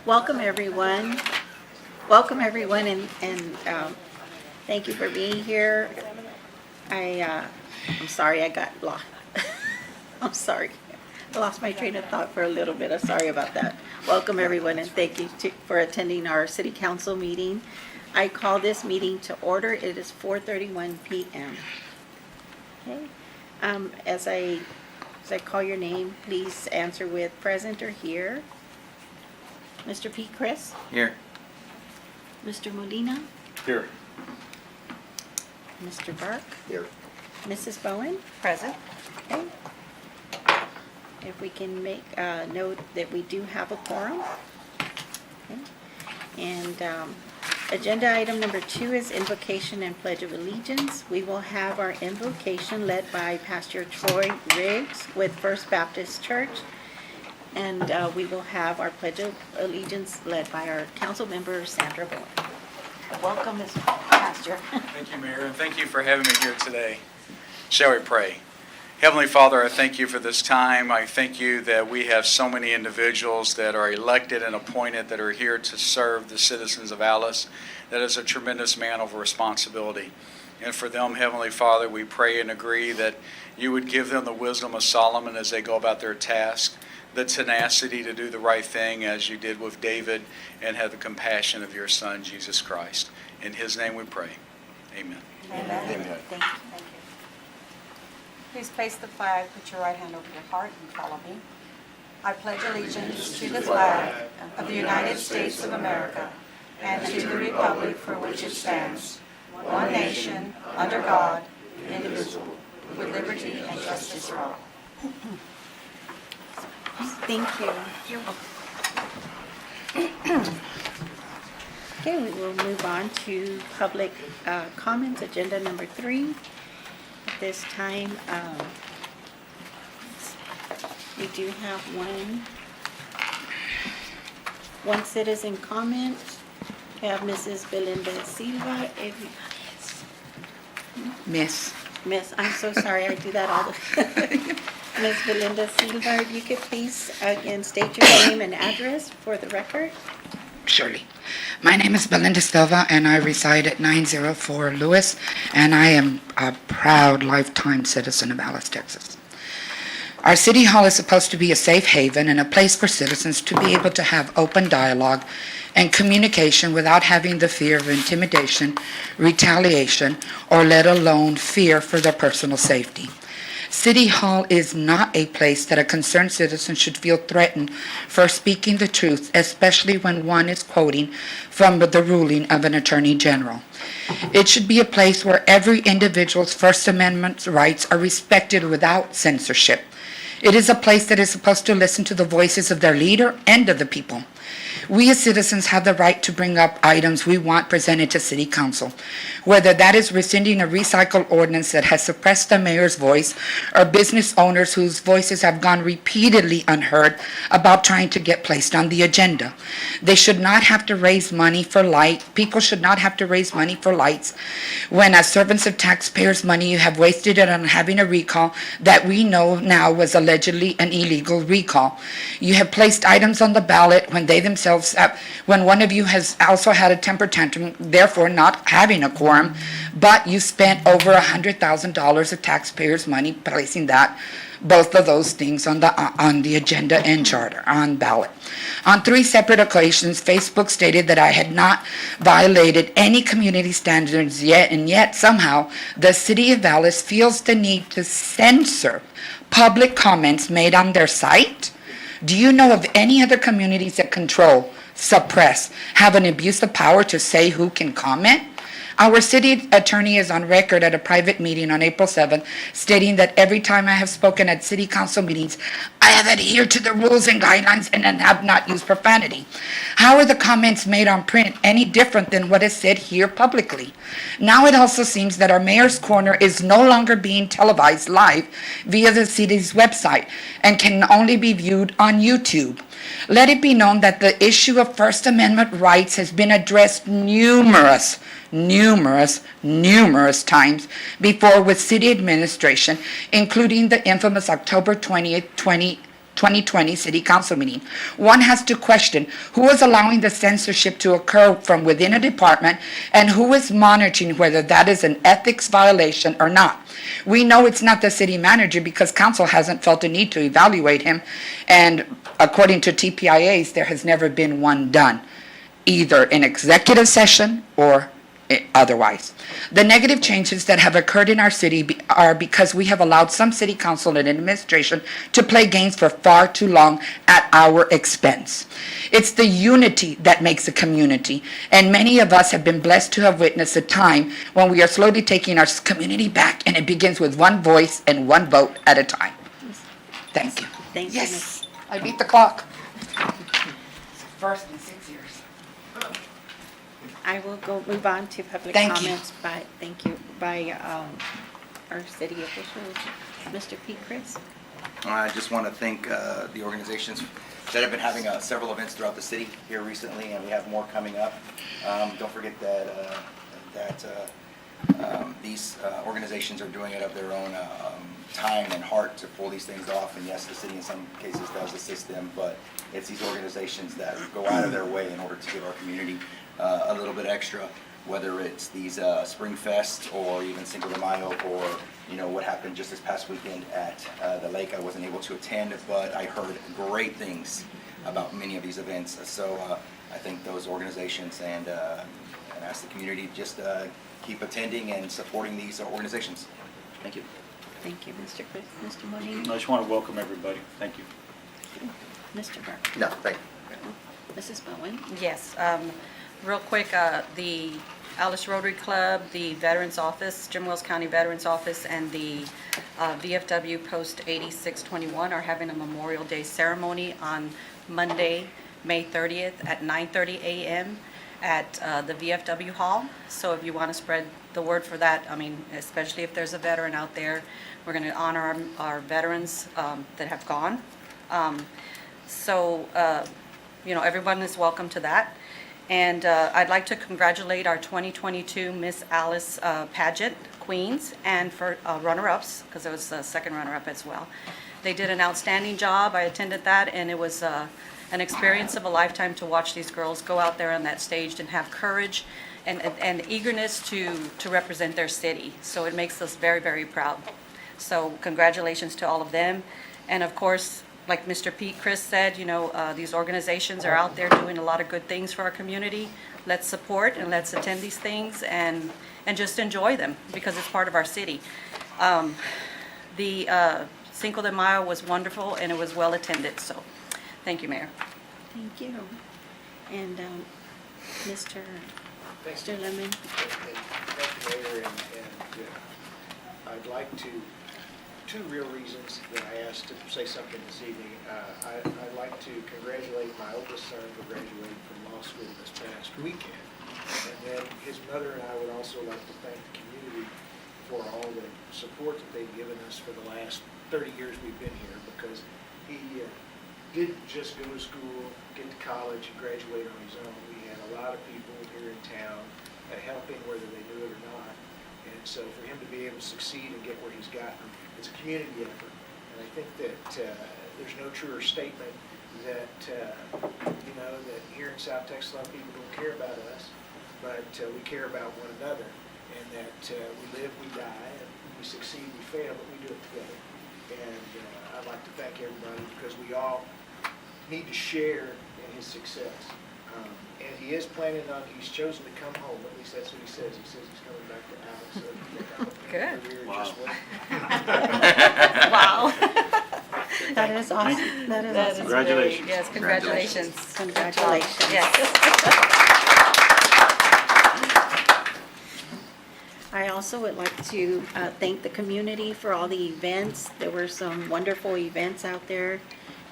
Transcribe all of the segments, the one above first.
Welcome everyone. Welcome everyone, and thank you for being here. I'm sorry I got lost. I'm sorry. I lost my train of thought for a little bit. I'm sorry about that. Welcome everyone, and thank you for attending our city council meeting. I call this meeting to order. It is 4:31 p.m. Okay. As I call your name, please answer with present or here. Mr. P. Chris? Here. Mr. Molina? Here. Mr. Burke? Here. Mrs. Bowen? Present. Okay. If we can make note that we do have a quorum. Okay. And agenda item number 2 is invocation and pledge of allegiance. We will have our invocation led by Pastor Troy Riggs with First Baptist Church. And we will have our pledge of allegiance led by our council member, Sandra Bowen. Welcome, Mr. Pastor. Thank you, Mayor, and thank you for having me here today. Shall we pray? Heavenly Father, I thank you for this time. I thank you that we have so many individuals that are elected and appointed that are here to serve the citizens of Alice. That is a tremendous amount of responsibility. And for them, Heavenly Father, we pray and agree that you would give them the wisdom of Solomon as they go about their task, the tenacity to do the right thing as you did with David, and have the compassion of your Son, Jesus Christ. In his name we pray. Amen. Amen. Thank you. Thank you. Please place the flag, put your right hand over your heart and follow me. I pledge allegiance to the flag of the United States of America and to the republic for which it stands, one nation, under God, indivisible, with liberty and justice for all. Thank you. Okay, we will move on to public comments, agenda number 3. At this time, we do have one citizen comment. We have Mrs. Belinda Silva. Miss. Miss, I'm so sorry, I do that all the Miss Belinda Silva, if you could please again state your name and address for the record. Surely. My name is Belinda Silva, and I reside at 904 Lewis, and I am a proud lifetime citizen of Alice, Texas. Our city hall is supposed to be a safe haven and a place for citizens to be able to have open dialogue and communication without having the fear of intimidation, retaliation, or let alone fear for their personal safety. City Hall is not a place that a concerned citizen should feel threatened for speaking the truth, especially when one is quoting from the ruling of an attorney general. It should be a place where every individual's First Amendment rights are respected without censorship. It is a place that is supposed to listen to the voices of their leader and of the people. We as citizens have the right to bring up items we want presented to City Council, whether that is rescinding a recycle ordinance that has suppressed the mayor's voice, or business owners whose voices have gone repeatedly unheard about trying to get placed on the agenda. They should not have to raise money for people should not have to raise money for lights when, as servants of taxpayers' money, you have wasted it on having a recall that we know now was allegedly an illegal recall. You have placed items on the ballot when they themselves when one of you has also had a temper tantrum, therefore not having a quorum, but you spent over $100,000 of taxpayers' money placing both of those things on the agenda and charter, on ballot. On 3 separate occasions, Facebook stated that I had not violated any community standards yet, and yet somehow the city of Alice feels the need to censor public comments made on their site. Do you know of any other communities that control, suppress, have an abuse of power to say who can comment? Our city attorney is on record at a private meeting on April 7th stating that every time I have spoken at city council meetings, I have adhered to the rules and guidelines and have not used profanity. How are the comments made on print any different than what is said here publicly? Now it also seems that our mayor's corner is no longer being televised live via the city's website and can only be viewed on YouTube. Let it be known that the issue of First Amendment rights has been addressed numerous times before with city administration, including the infamous October 20th, 2020 City Council meeting, one has to question who is allowing the censorship to occur from within a department and who is monitoring whether that is an ethics violation or not. We know it's not the city manager because council hasn't felt a need to evaluate him, and according to TPIAs, there has never been one done, either in executive session or otherwise. The negative changes that have occurred in our city are because we have allowed some city council and administration to play games for far too long at our expense. It's the unity that makes a community, and many of us have been blessed to have witnessed a time when we are slowly taking our community back, and it begins with one voice and one vote at a time. Thank you. Thank you, Yes, I beat the clock. First in 6 years. I will move on to public Thank you. comments by our city officials. Mr. Pete Chris? I just want to thank the organizations that have been having several events throughout the city here recently, and we have more coming up. Don't forget that these organizations are doing it of their own time and heart to pull these things off, and yes, the city in some cases does assist them, but it's these organizations that go out of their way in order to give our community a little bit extra, whether it's these Spring Fest or even Cinco de Mayo, or what happened just this past weekend at the lake. I wasn't able to attend, but I heard great things about many of these events. So I thank those organizations and ask the community just keep attending and supporting these organizations. Thank you. Thank you, Mr. Chris. Mr. Molina? I just want to welcome everybody. Thank you. Mr. Burke? No, thank you. Mrs. Bowen? Yes, real quick, the Alice Rotary Club, the Veterans Office, Jim Wells County Veterans Office, and the VFW Post 8621 are having a Memorial Day ceremony on Monday, May 30th at 9:30 a.m. at the VFW Hall. So if you want to spread the word for that, I mean, especially if there's a veteran out there, we're going to honor our veterans that have gone. Everyone is welcome to that. And I'd like to congratulate our 2022 Miss Alice pageant queens and for runner-ups, because there was a second runner-up as well. They did an outstanding job. I attended that, and it was an experience of a lifetime to watch these girls go out there on that stage and have courage and eagerness to represent their city. So it makes us very, very proud. So congratulations to all of them. And of course, like Mr. Pete Chris said, these organizations are out there doing a lot of good things for our community. Let's support and let's attend these things and just enjoy them because it's part of our city. The Cinco de Mayo was wonderful and it was well attended. So thank you, Mayor. Thank you. And Mr. Lemon? Thank you, Mayor, and I'd like to, two real reasons that I asked to say something this evening. I'd like to congratulate my oldest son for graduating from law school this past weekend. And then his mother and I would also like to thank the community for all the support that they've given us for the last 30 years we've been here, because he didn't just go to school, get to college, and graduate on his own. We had a lot of people here in town helping whether they knew it or not. And so for him to be able to succeed and get where he's gotten, it's a community effort. And I think that there's no truer statement that, that here in South Texas, a lot of people don't care about us, but we care about one another. And that we live, we die, and we succeed, we fail, but we do it together. And I'd like to thank everybody because we all need to share in his success. And he is planning on, he's chosen to come home, at least that's what he says. He says he's coming back to Alice. So Good. Wow. That is awesome. That is awesome. Congratulations. Yes, congratulations. Congratulations. Yes. I also would like to thank the community for all the events. There were some wonderful events out there,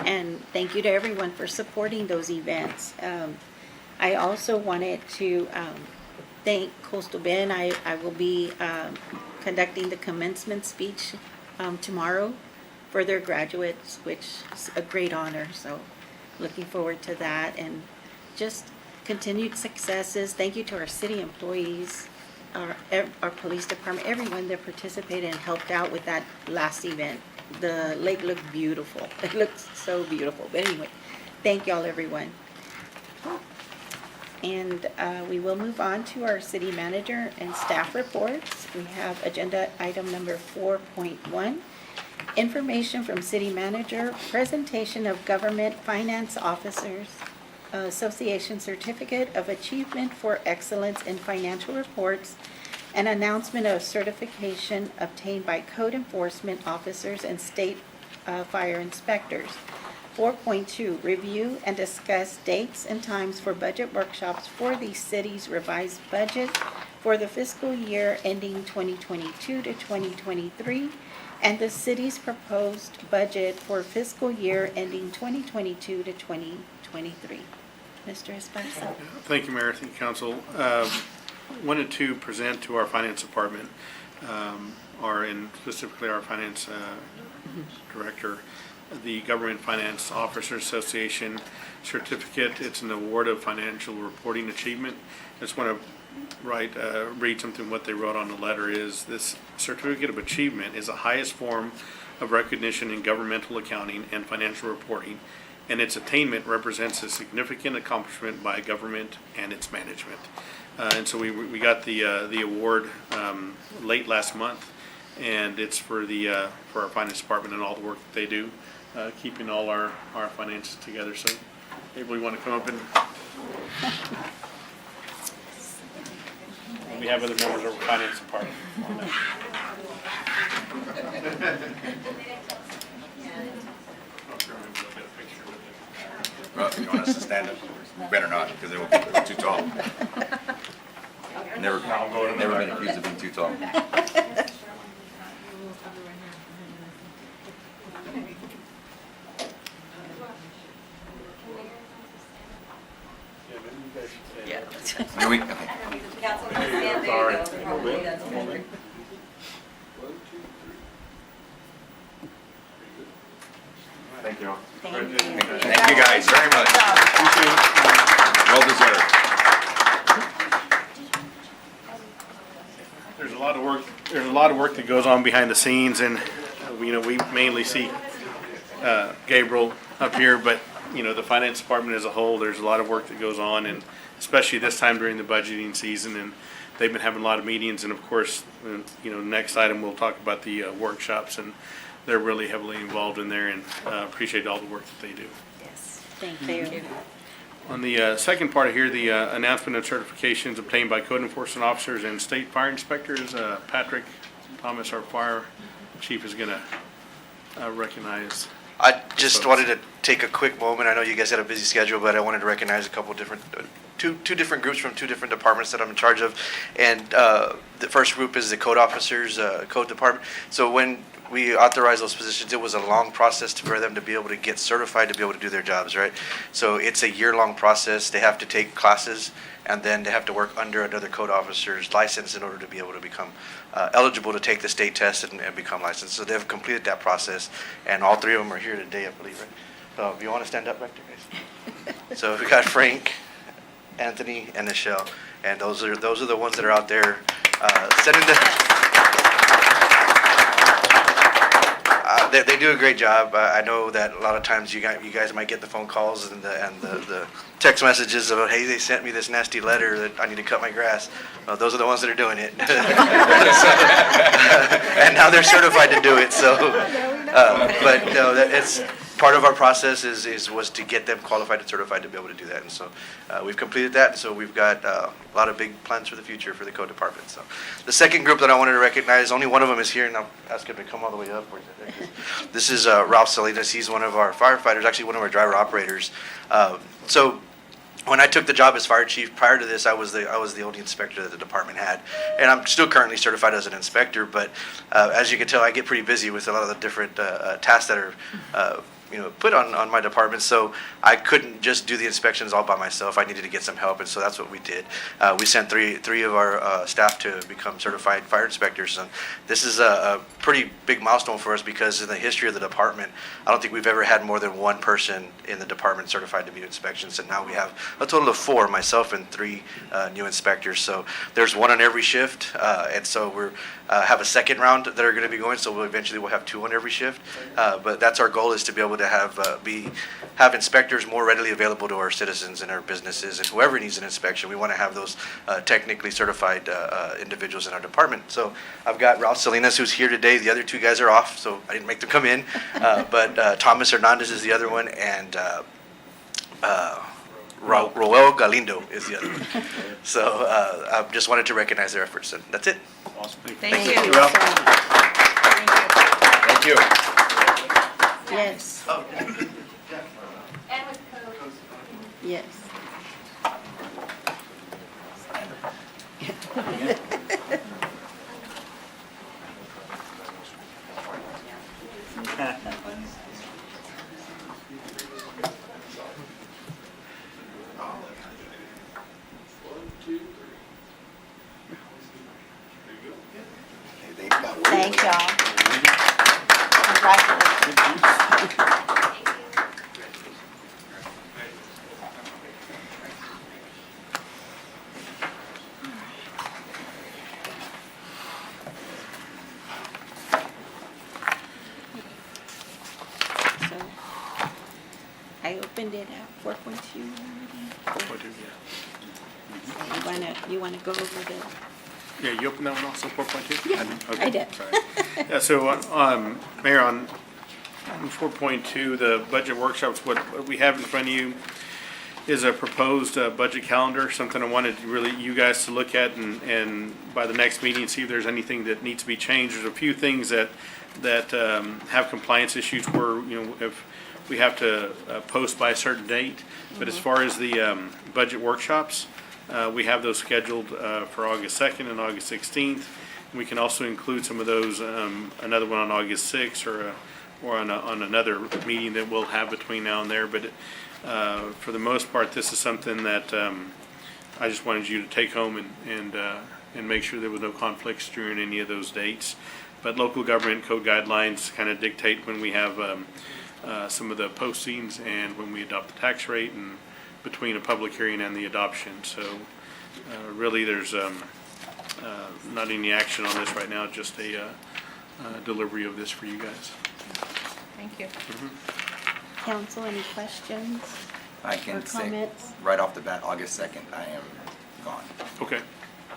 and thank you to everyone for supporting those events. I also wanted to thank Coastal Bend. I will be conducting the commencement speech tomorrow for their graduates, which is a great honor. So looking forward to that, and just continued successes. Thank you to our city employees, our police department, everyone that participated and helped out with that last event. the lake looked beautiful. It looks so beautiful. But anyway, thank y'all, everyone. And we will move on to our city manager and staff reports. We have agenda item number 4.1, information from city manager, presentation of government finance officers, association certificate of achievement for excellence in financial reports, an announcement of certification obtained by code enforcement officers and state fire inspectors. 4.2, review and discuss dates and times for budget workshops for the city's revised budget for the fiscal year ending 2022 to 2023, and the city's proposed budget for fiscal year ending 2022 to 2023. Mr. Esparza. Thank you, Mayor. Thank you, Council. Wanted to present to our finance department, specifically our finance director, the Government Finance Officers Association certificate. It's an award of financial reporting achievement. I just want to read something. What they wrote on the letter is this certificate of achievement is the highest form of recognition in governmental accounting and financial reporting, and its attainment represents a significant accomplishment by government and its management. And so we got the award late last month, and it's for our finance department and all the work that they do, keeping all our finances together. So, anybody want to come up and we have other members of our finance department. Well, you want us to stand up? Better not, because they will be too tall. Never been accused of being too tall. Yeah. Thank you. Thank you. Thank you guys very much. Well deserved. There's a lot of work. There's a lot of work that goes on behind the scenes, and we mainly see Gabriel up here, but the finance department as a whole, there's a lot of work that goes on, and especially this time during the budgeting season, and they've been having a lot of meetings, and of course, next item we'll talk about the workshops, and they're really heavily involved in there, and appreciate all the work that they do. Yes, thank you. On the second part of here, the announcement of certifications obtained by code enforcement officers and state fire inspectors, Patrick Thomas, our fire chief, is going to recognize. I just wanted to take a quick moment. I know you guys had a busy schedule, but I wanted to recognize a couple different, two different groups from two different departments that I'm in charge of. And the first group is the code officers, code department. So when we authorized those positions, it was a long process for them to be able to get certified to be able to do their jobs, right? So it's a year-long process. They have to take classes, and then they have to work under another code officer's license in order to be able to become eligible to take the state test and become licensed. So they've completed that process, and all three of them are here today, I believe, right? So if you want to stand up back there, guys. So we got Frank, Anthony, and Michelle, and those are the ones that are out there setting the. They do a great job. I know that a lot of times you guys might get the phone calls and the text messages about, hey, they sent me this nasty letter that I need to cut my grass. Well, those are the ones that are doing it. And now they're certified to do it. So, but no, it's part of our process was to get them qualified and certified to be able to do that. And so we've completed that. So we've got a lot of big plans for the future for the code department. So the second group that I wanted to recognize, only one of them is here, and I'll ask him to come all the way up. This is Ralph Salinas. He's one of our firefighters, actually one of our driver operators. So when I took the job as fire chief, prior to this, I was the only inspector that the department had, and I'm still currently certified as an inspector. But as you can tell, I get pretty busy with a lot of the different tasks that are put on my department, so I couldn't just do the inspections all by myself. I needed to get some help, and so that's what we did. We sent three of our staff to become certified fire inspectors, and this is a pretty big milestone for us because in the history of the department, I don't think we've ever had more than one person in the department certified to do inspections, and now we have a total of 4, myself and 3 new inspectors. So there's 1 on every shift, and so we're have a second round that are going to be going, so we'll have 2 on every shift. But that's our goal, is to be able to have inspectors more readily available to our citizens and our businesses, and whoever needs an inspection. We want to have those technically certified individuals in our department. So I've got Ralph Salinas, who's here today. The other 2 guys are off, so I didn't make them come in. But Thomas Hernandez is the other one, and Roel Galindo is the other one. So I just wanted to recognize their efforts, and that's it. Awesome. Thank you. so Thank you. Yes, And with code. yes. They've got one. Thank y'all. Congratulations. So I opened it at 4.2 already. You wanna go over the, Yeah, you opened that one also, 4.2? Yeah, Okay, I did. sorry. Yeah, so, Mayor, on 4.2, the budget workshops, what we have in front of you is a proposed budget calendar, something I wanted really you guys to look at, and by the next meeting, see if there's anything that needs to be changed. There's a few things that have compliance issues where, if we have to post by a certain date. But as far as the budget workshops, we have those scheduled for August 2nd and August 16th. We can also include some of those, another one on August 6th or on another meeting that we'll have between now and there. But for the most part, this is something that I just wanted you to take home and make sure there was no conflicts during any of those dates. But local government code guidelines kind of dictate when we have some of the postings and when we adopt the tax rate, and between a public hearing and the adoption. So really, there's not any action on this right now, just a delivery of this for you guys. Thank you. council, any questions? I Or can say comments? right off the bat, August 2nd, I am gone. Okay.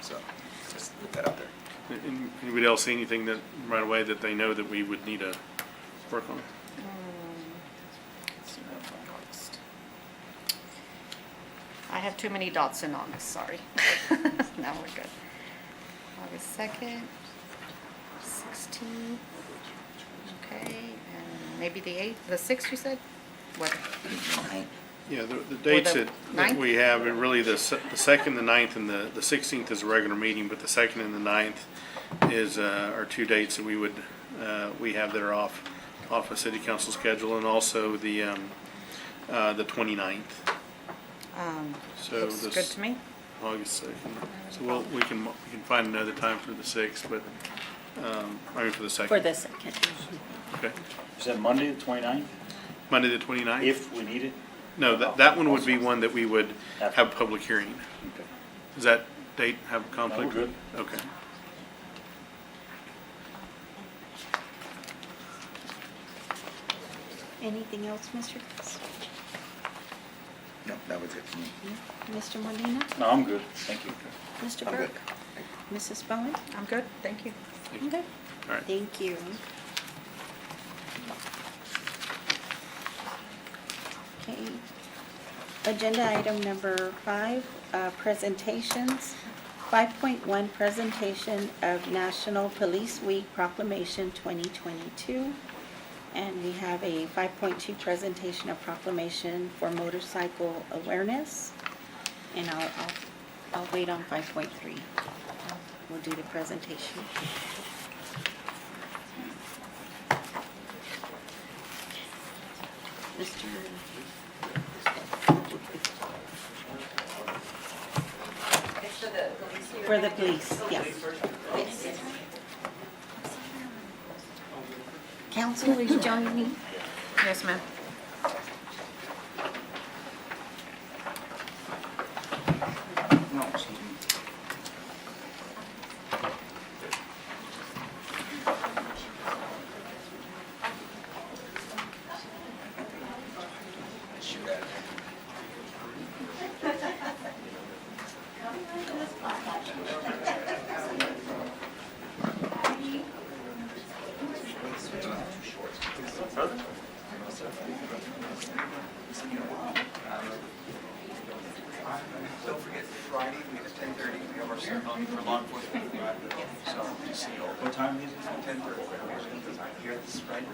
So just put that out there. And anybody else see anything that, right away, that they know that we would need to work on? I have too many dots in August, sorry. Now we're good. August 2nd, 16, okay, and maybe the 8th, the 6th you said? What? Yeah, the dates the that we 9th? have, are really the 2nd, the 9th, and the 16th is a regular meeting, but the 2nd and the 9th is, are 2 dates that we have that are off a city council schedule, and also the 29th. So Looks this good to me. August 2nd. So we can find another time for the 6th, but, I mean for the 2nd. For the second. Okay. Is that Monday, the 29th, Monday, the 29th? if we need it? No, that one would be one that we would have a public hearing. Okay. Does that date have conflict? No, we're good. Okay. Anything else, Mr. Chris? No, that was it for me. Mr. Molina? No, I'm good, thank you. Mr. I'm good. Burke? Mrs. Bowen? I'm good, thank you. Okay. All right. Thank you. Okay. Agenda item number 5, presentations. 5.1, presentation of National Police Week Proclamation 2022. And we have a 5.2 presentation of proclamation for motorcycle awareness. And I'll wait on 5.3. We'll do the presentation. Mr. For the police, yes. Yes. Council, will you join me? Yes, ma'am. No, excuse me. Shoot at it. Don't forget, Friday, we have 10:30, we have our ceremony for law enforcement. So, just see you all. What time is it? 10:30. Here at the Sprite,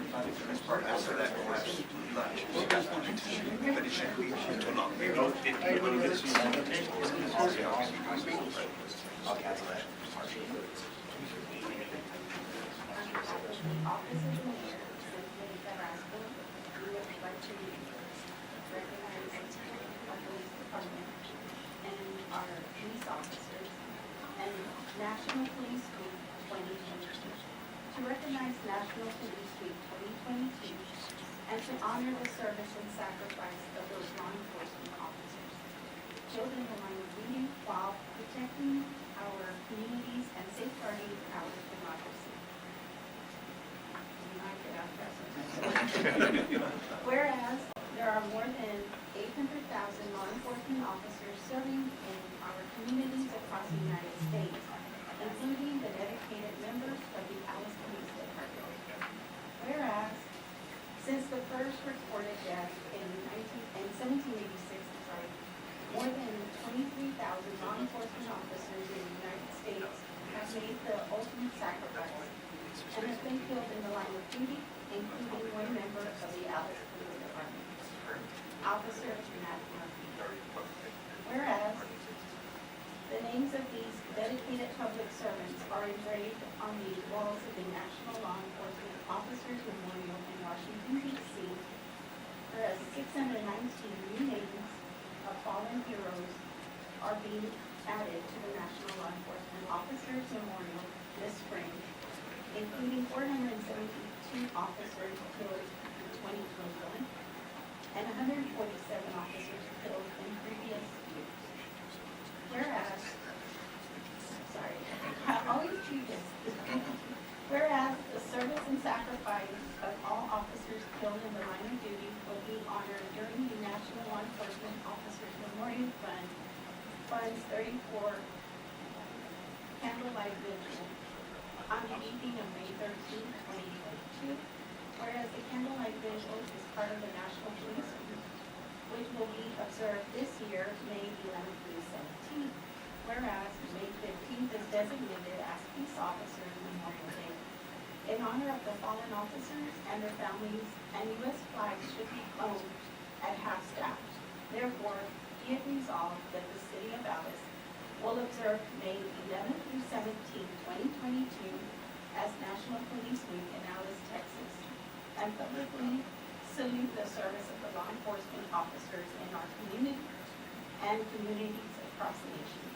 this part, after that, we'll have lunch. But it shouldn't be too long. I'll cancel that. And our police officers and National Police Week 2022. To recognize National Police Week 2022 and to honor the service and sacrifice of those law enforcement officers killed in the line of duty while protecting our communities and safeguarding our democracy. United our president. Whereas there are more than 800,000 law enforcement officers serving in our communities across the United States, including the dedicated members of the Alice Police Department. Whereas, since the first recorded death in 1786, more than 23,000 law enforcement officers in the United States have made the ultimate sacrifice and have been killed in the line of duty, including one member of the Alice Police Department, Officer Matt Murphy. Whereas, the names of these dedicated public servants are engraved on the walls of the National Law Enforcement Officers Memorial in Washington, D.C., whereas 619 new names of fallen heroes are being added to the National Law Enforcement Officers Memorial this spring, including 472 officers killed in 2021 and 147 officers killed in previous years. Whereas, I always do this. Whereas the service and sacrifice of all officers killed in the line of duty will be honored during the National Law Enforcement Officers Memorial Fund, Funds 34 Candlelight Vigil on the evening of May 13, 2022. Whereas the Candlelight Vigil is part of the National Police Week, which will be observed this year, May 11th through 17th. Whereas May 15th is designated as Peace Officers Memorial Day. In honor of the fallen officers and their families, and U.S. flags should be flown at half-staff. Therefore, be it resolved that the City of Alice will observe May 11th through 17th, 2022 as National Police Week in Alice, Texas, and publicly salute the service of the law enforcement officers in our community and communities across the nation.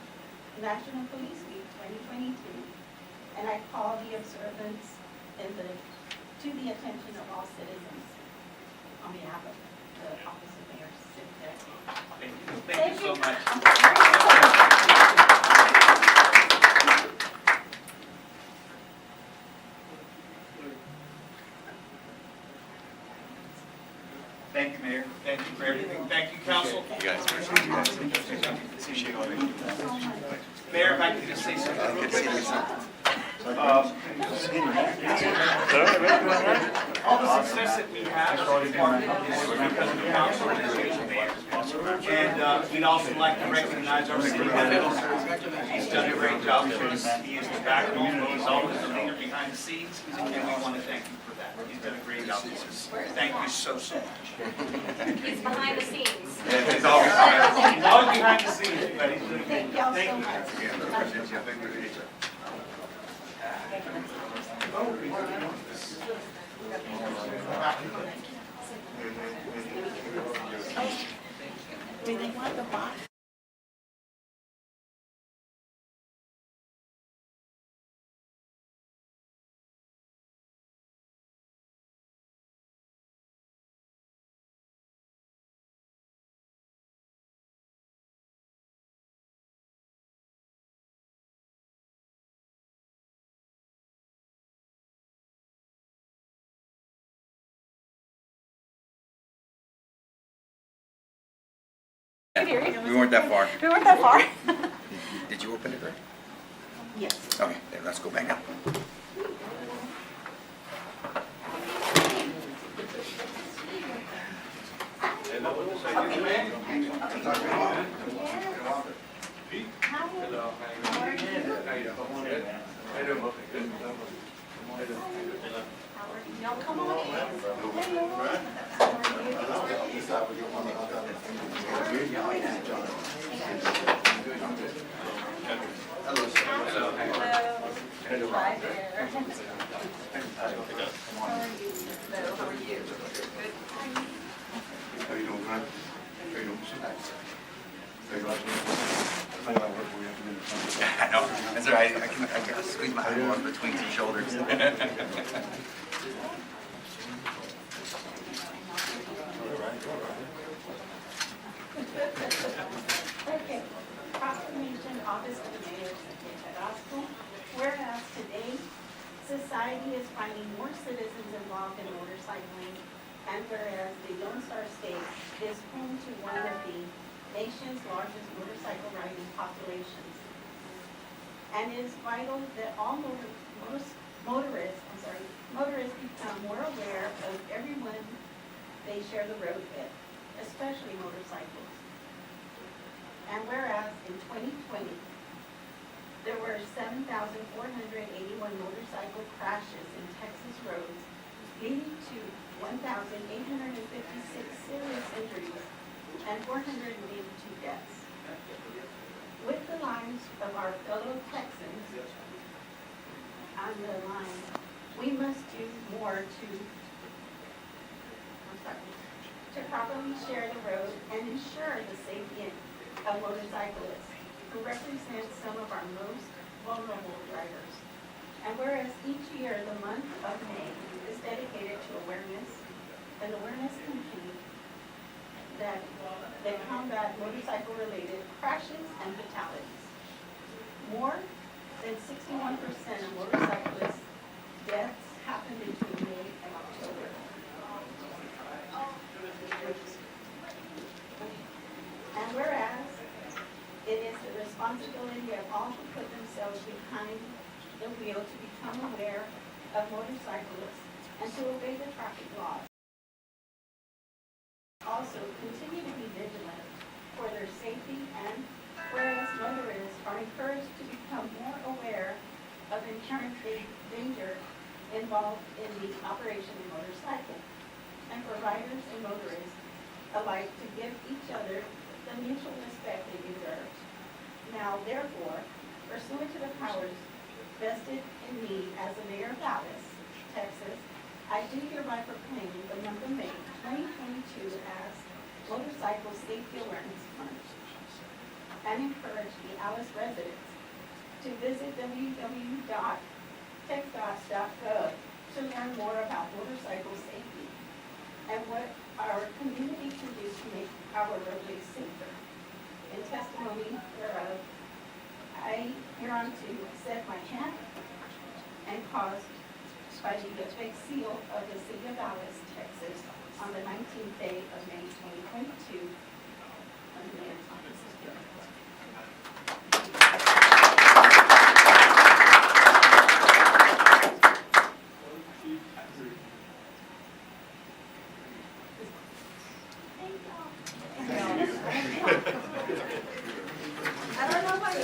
National Police Week 2022, and I call the observance to the attention of all citizens on behalf of the Office of Mayor City. Thank you so much. Thank you, Mayor. Thank you for everything. Thank you, Council. You guys. Mayor, if I could just say something real quick. All the success that we have as a department is because of the council and the mayor. And we'd also like to recognize our city manager. He's done a great job for us. He is the backbone, but he's always the leader behind the scenes, and we want to thank you for that. He's done a great job for us. Thank you so, so much. He's behind the scenes. He's always behind the scenes, but he's doing a great Thank y'all job. so Thank you. much. Do they want the box? We weren't that far. We weren't that far. Did you open it, Greg? Yes. Okay, then let's go back up. No, come on in. Hi there. How are you? How are you? How you doing, Greg? How you doing? I know, that's all right, I can squeeze my eyeball in between two shoulders. Okay. Proclamation, Office of the Mayor of the Gospel. Whereas today, society is finding more citizens involved in motorcycling, and whereas the Lone Star State is home to one of the nation's largest motorcycle riding populations, and it is vital that all motorists become more aware of everyone they share the road with, especially motorcycles. And whereas in 2020, there were 7,481 motorcycle crashes in Texas roads, leading to 1,856 serious injuries and 482 deaths. With the lives of our fellow Texans on the line, we must do more to properly share the road and ensure the safety of motorcyclists who represent some of our most vulnerable drivers. And whereas each year the month of May is dedicated to an awareness campaign that combat motorcycle-related crashes and fatalities. More than 61% of motorcyclist deaths happen between May and October. And whereas it is the responsibility of all who put themselves behind the wheel to become aware of motorcyclists and to obey the traffic laws. Also, continue to be vigilant for their safety, and whereas motorists are encouraged to become more aware of inherent danger involved in the operation of a motorcycle, and for riders and motorists alike to give each other the mutual respect they deserve. Now, therefore, pursuant to the powers vested in me as the mayor of Dallas, Texas, I do hereby proclaim the month of May 2022 as Motorcycle Safety Awareness Month, and encourage the Alice residents to visit www.texas.gov to learn more about motorcycle safety and what our community can do to make our roadways safer. In testimony thereof, I hereunto set my hand and caused by the big seal of the city of Dallas, Texas, on the 19th day of May 2022. On the mayor's office. I don't know about you.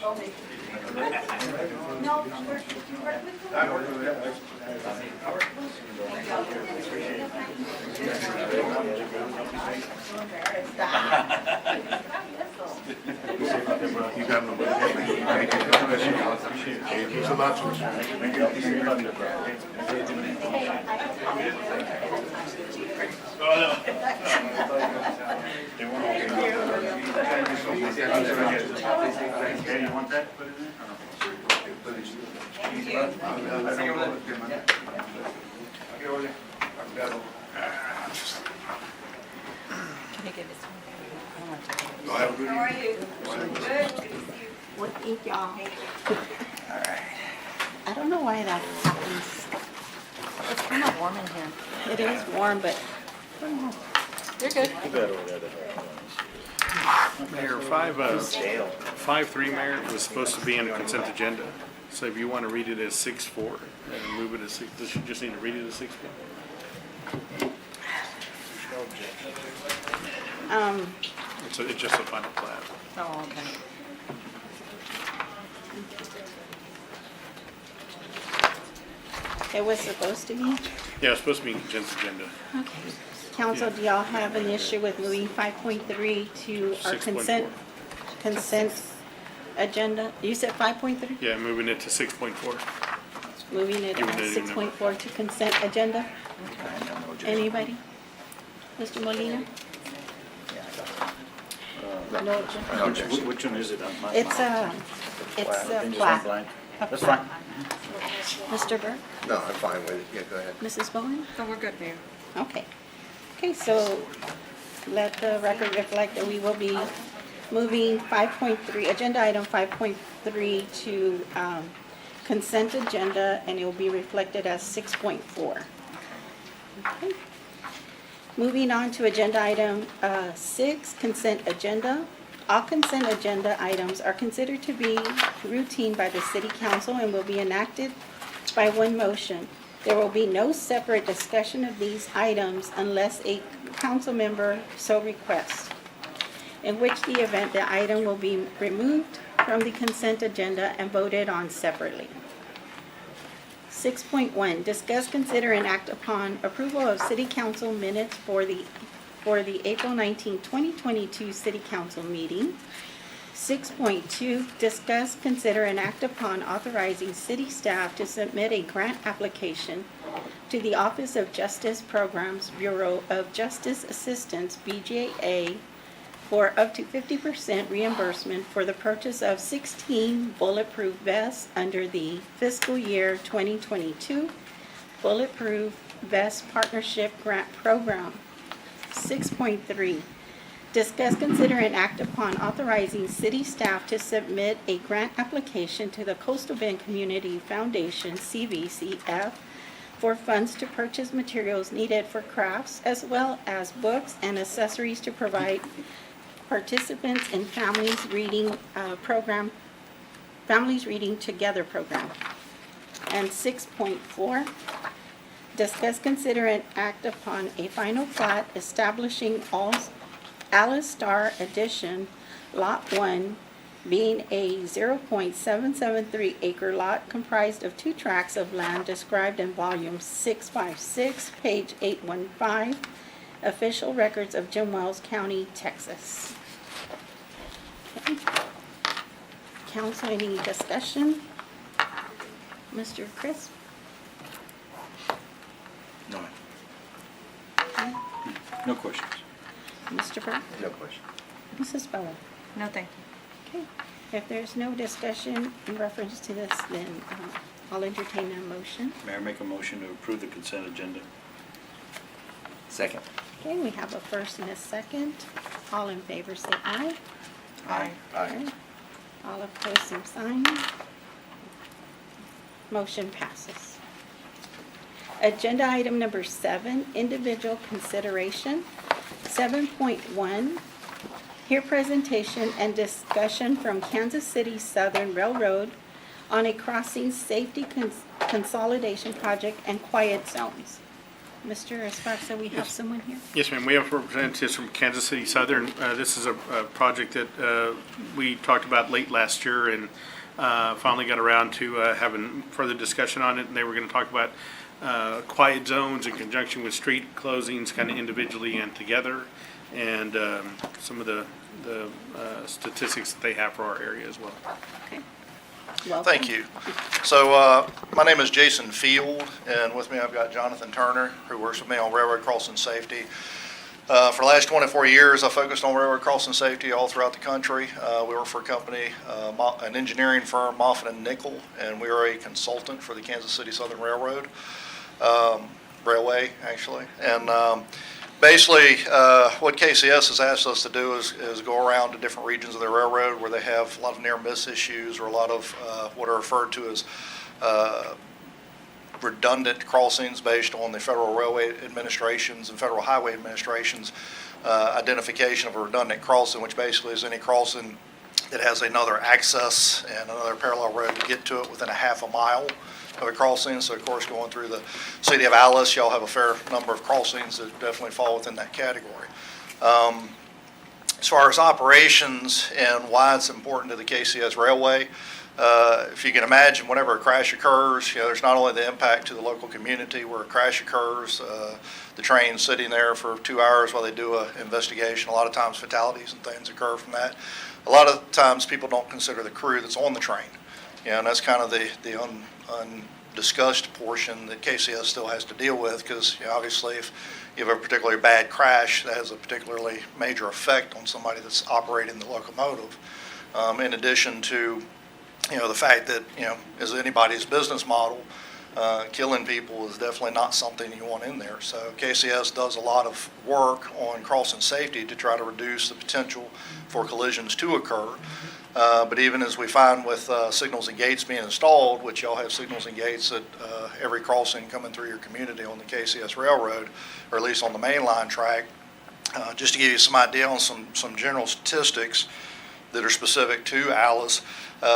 No, you work with You got no It's a lot. Hey, you want that? Put it in? Can you give this one? I don't want to take it. How are you? Good, good to see you. Well, thank y'all. All right. I don't know why that happens. It's kind of warm in here. It is warm, but You're good. Mayor, 5-3, Mayor, was supposed to be on the consent agenda. So if you want to read it as 6-4 and move it as 6, does you just need to read it as 6-4? It's just a final plat. Oh, okay. it was supposed to be. Yeah, it's supposed to be in consent agenda. Okay. Council, do y'all have an issue with moving 5.3 to our 6.4. consent agenda? You said 5.3? Yeah, moving it to 6.4. Moving it Giving on it a new number. 6.4 to consent agenda? Anybody? Mr. Molina? No objection. Which one is it? It's a Just plat. blank. A That's plat. fine. Mr. Burke? No, I'm fine with it. Yeah, go ahead. Mrs. Bowen? No, we're good, Mayor. Okay. Okay, so let the record reflect that we will be moving 5.3, agenda item 5.3 to consent agenda, and it will be reflected as 6.4. Okay. Moving on to agenda item 6, consent agenda. All consent agenda items are considered to be routine by the City Council and will be enacted by one motion. There will be no separate discussion of these items unless a council member so requests, in which the event the item will be removed from the consent agenda and voted on separately. 6.1, discuss, consider, and act upon approval of City Council minutes for the April 19, 2022 City Council meeting. 6.2, discuss, consider, and act upon authorizing city staff to submit a grant application to the Office of Justice Programs Bureau of Justice Assistance, BJA, for up to 50% reimbursement for the purchase of 16 bulletproof vests under the fiscal year 2022 Bulletproof Vest Partnership Grant Program. 6.3, discuss, consider, and act upon authorizing city staff to submit a grant application to the Coastal Bend Community Foundation, CVCF, for funds to purchase materials needed for crafts, as well as books and accessories to provide participants in Families Reading Families Reading Together program. And 6.4, discuss, consider, and act upon a final plat establishing all Alice Star Edition, Lot 1, being a 0.773 acre lot comprised of 2 tracts of land described in volume 656, page 815, official records of Jim Wells County, Texas. Okay. Council, any discussion? Mr. Chris? No, ma'am. No questions. Mr. Burke? No question. Mrs. Bowen? No, thank you. Okay, if there's no discussion in reference to this, then I'll entertain a motion. Mayor, make a motion to approve the consent agenda. Second. Okay, we have a first and a second. All in favor say aye. Aye. Okay. All opposed, same sign. Motion passes. Agenda item number 7, individual consideration. 7.1, hear presentation and discussion from Kansas City Southern Railroad on a crossing safety consolidation project and quiet zones. Mr. Esparza, we have someone here? Yes, ma'am. We have representatives from Kansas City Southern. This is a project that we talked about late last year and finally got around to having further discussion on it. And they were going to talk about quiet zones in conjunction with street closings, kind of individually and together, and some of the statistics that they have for our area as well. Okay. Welcome. Thank you. So my name is Jason Field, and with me I've got Jonathan Turner, who works with me on railroad crossing safety. For the last 24 years, I focused on railroad crossing safety all throughout the country. We work for a company, an engineering firm, Moffitt and Nickel, and we are a consultant for the Kansas City Southern Railroad, Railway, actually. And basically, what KCS has asked us to do is go around to different regions of the railroad where they have a lot of near-miss issues or a lot of what are referred to as redundant crossings based on the Federal Railway Administration's and Federal Highway Administration's identification of a redundant crossing, which basically is any crossing that has another access and another parallel road to get to it within a half a mile of a crossing. So of course, going through the city of Alice, y'all have a fair number of crossings that definitely fall within that category. As far as operations and why it's important to the KCS Railway, if you can imagine, whenever a crash occurs, there's not only the impact to the local community where a crash occurs, the train sitting there for 2 hours while they do an investigation. A lot of times fatalities and things occur from that. A lot of times people don't consider the crew that's on the train. And that's kind of the undiscussed portion that KCS still has to deal with, because obviously if you have a particularly bad crash, that has a particularly major effect on somebody that's operating the locomotive. In addition to the fact that, as anybody's business model, killing people is definitely not something you want in there. So KCS does a lot of work on crossing safety to try to reduce the potential for collisions to occur. But even as we find with signals and gates being installed, which y'all have signals and gates at every crossing coming through your community on the KCS Railroad, or at least on the mainline track, just to give you some idea on some general statistics that are specific to Alice.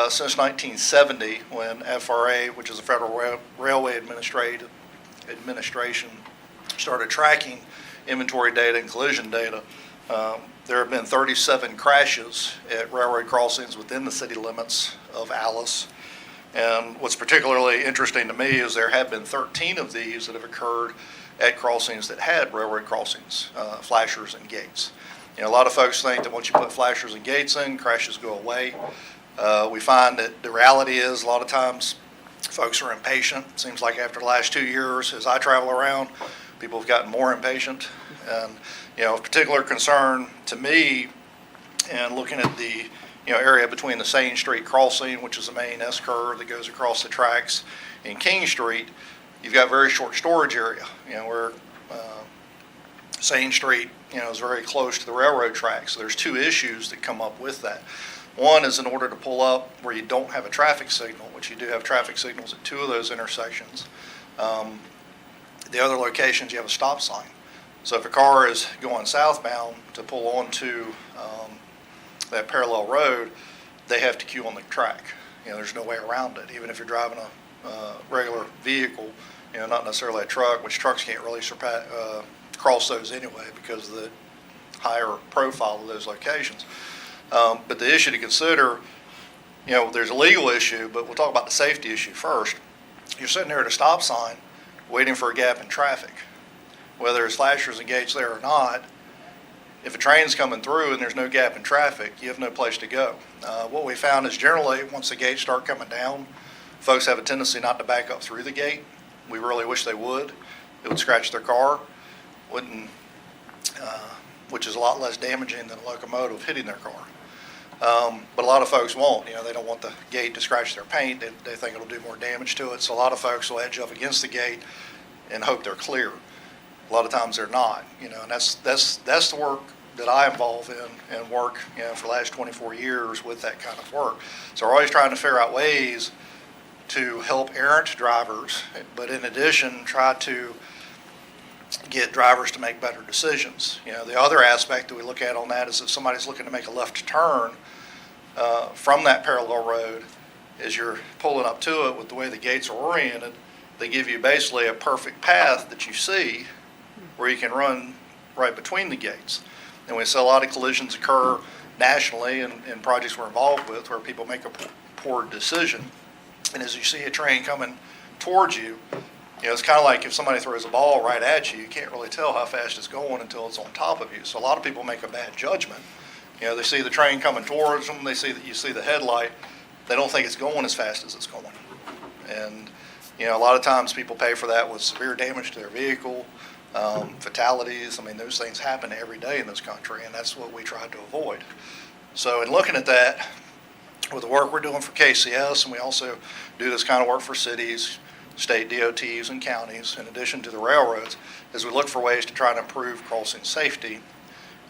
Since 1970, when FRA, which is the Federal Railway Administration, started tracking inventory data and collision data, there have been 37 crashes at railroad crossings within the city limits of Alice. And what's particularly interesting to me is there have been 13 of these that have occurred at crossings that had railroad crossings, flashers and gates. A lot of folks think that once you put flashers and gates in, crashes go away. We find that the reality is a lot of times folks are impatient. It seems like after the last 2 years, as I travel around, people have gotten more impatient. And, of particular concern to me, and looking at the area between the Sane Street crossing, which is the main S-curve that goes across the tracks, and King Street, you've got very short storage area, where Sane Street, is very close to the railroad tracks. So there's two issues that come up with that. One is in order to pull up where you don't have a traffic signal, which you do have traffic signals at two of those intersections. The other locations, you have a stop sign. So if a car is going southbound to pull onto that parallel road, they have to queue on the track. There's no way around it. Even if you're driving a regular vehicle, not necessarily a truck, which trucks can't really cross those anyway because of the higher profile of those locations. But the issue to consider, there's a legal issue, but we'll talk about the safety issue first. You're sitting there at a stop sign waiting for a gap in traffic. Whether there's flashers and gates there or not, if a train's coming through and there's no gap in traffic, you have no place to go. What we found is generally once the gates start coming down, folks have a tendency not to back up through the gate. We really wish they would. It would scratch their car, which is a lot less damaging than a locomotive hitting their car. But a lot of folks won't. They don't want the gate to scratch their paint. They think it'll do more damage to it. So a lot of folks will edge up against the gate and hope they're clear. A lot of times they're not. And that's the work that I involve in and work for the last 24 years with that kind of work. So we're always trying to figure out ways to help errant drivers, but in addition, try to get drivers to make better decisions. The other aspect that we look at on that is if somebody's looking to make a left turn from that parallel road, as you're pulling up to it with the way the gates are oriented, they give you basically a perfect path that you see where you can run right between the gates. And we see a lot of collisions occur nationally in projects we're involved with where people make a poor decision. And as you see a train coming towards you, it's kind of like if somebody throws a ball right at you, you can't really tell how fast it's going until it's on top of you. So a lot of people make a bad judgment. They see the train coming towards them, you see the headlight, they don't think it's going as fast as it's going. And, a lot of times people pay for that with severe damage to their vehicle, fatalities. I mean, those things happen every day in this country, and that's what we try to avoid. So in looking at that, with the work we're doing for KCS, and we also do this kind of work for cities, state DOTs, and counties, in addition to the railroads, is we look for ways to try to improve crossing safety.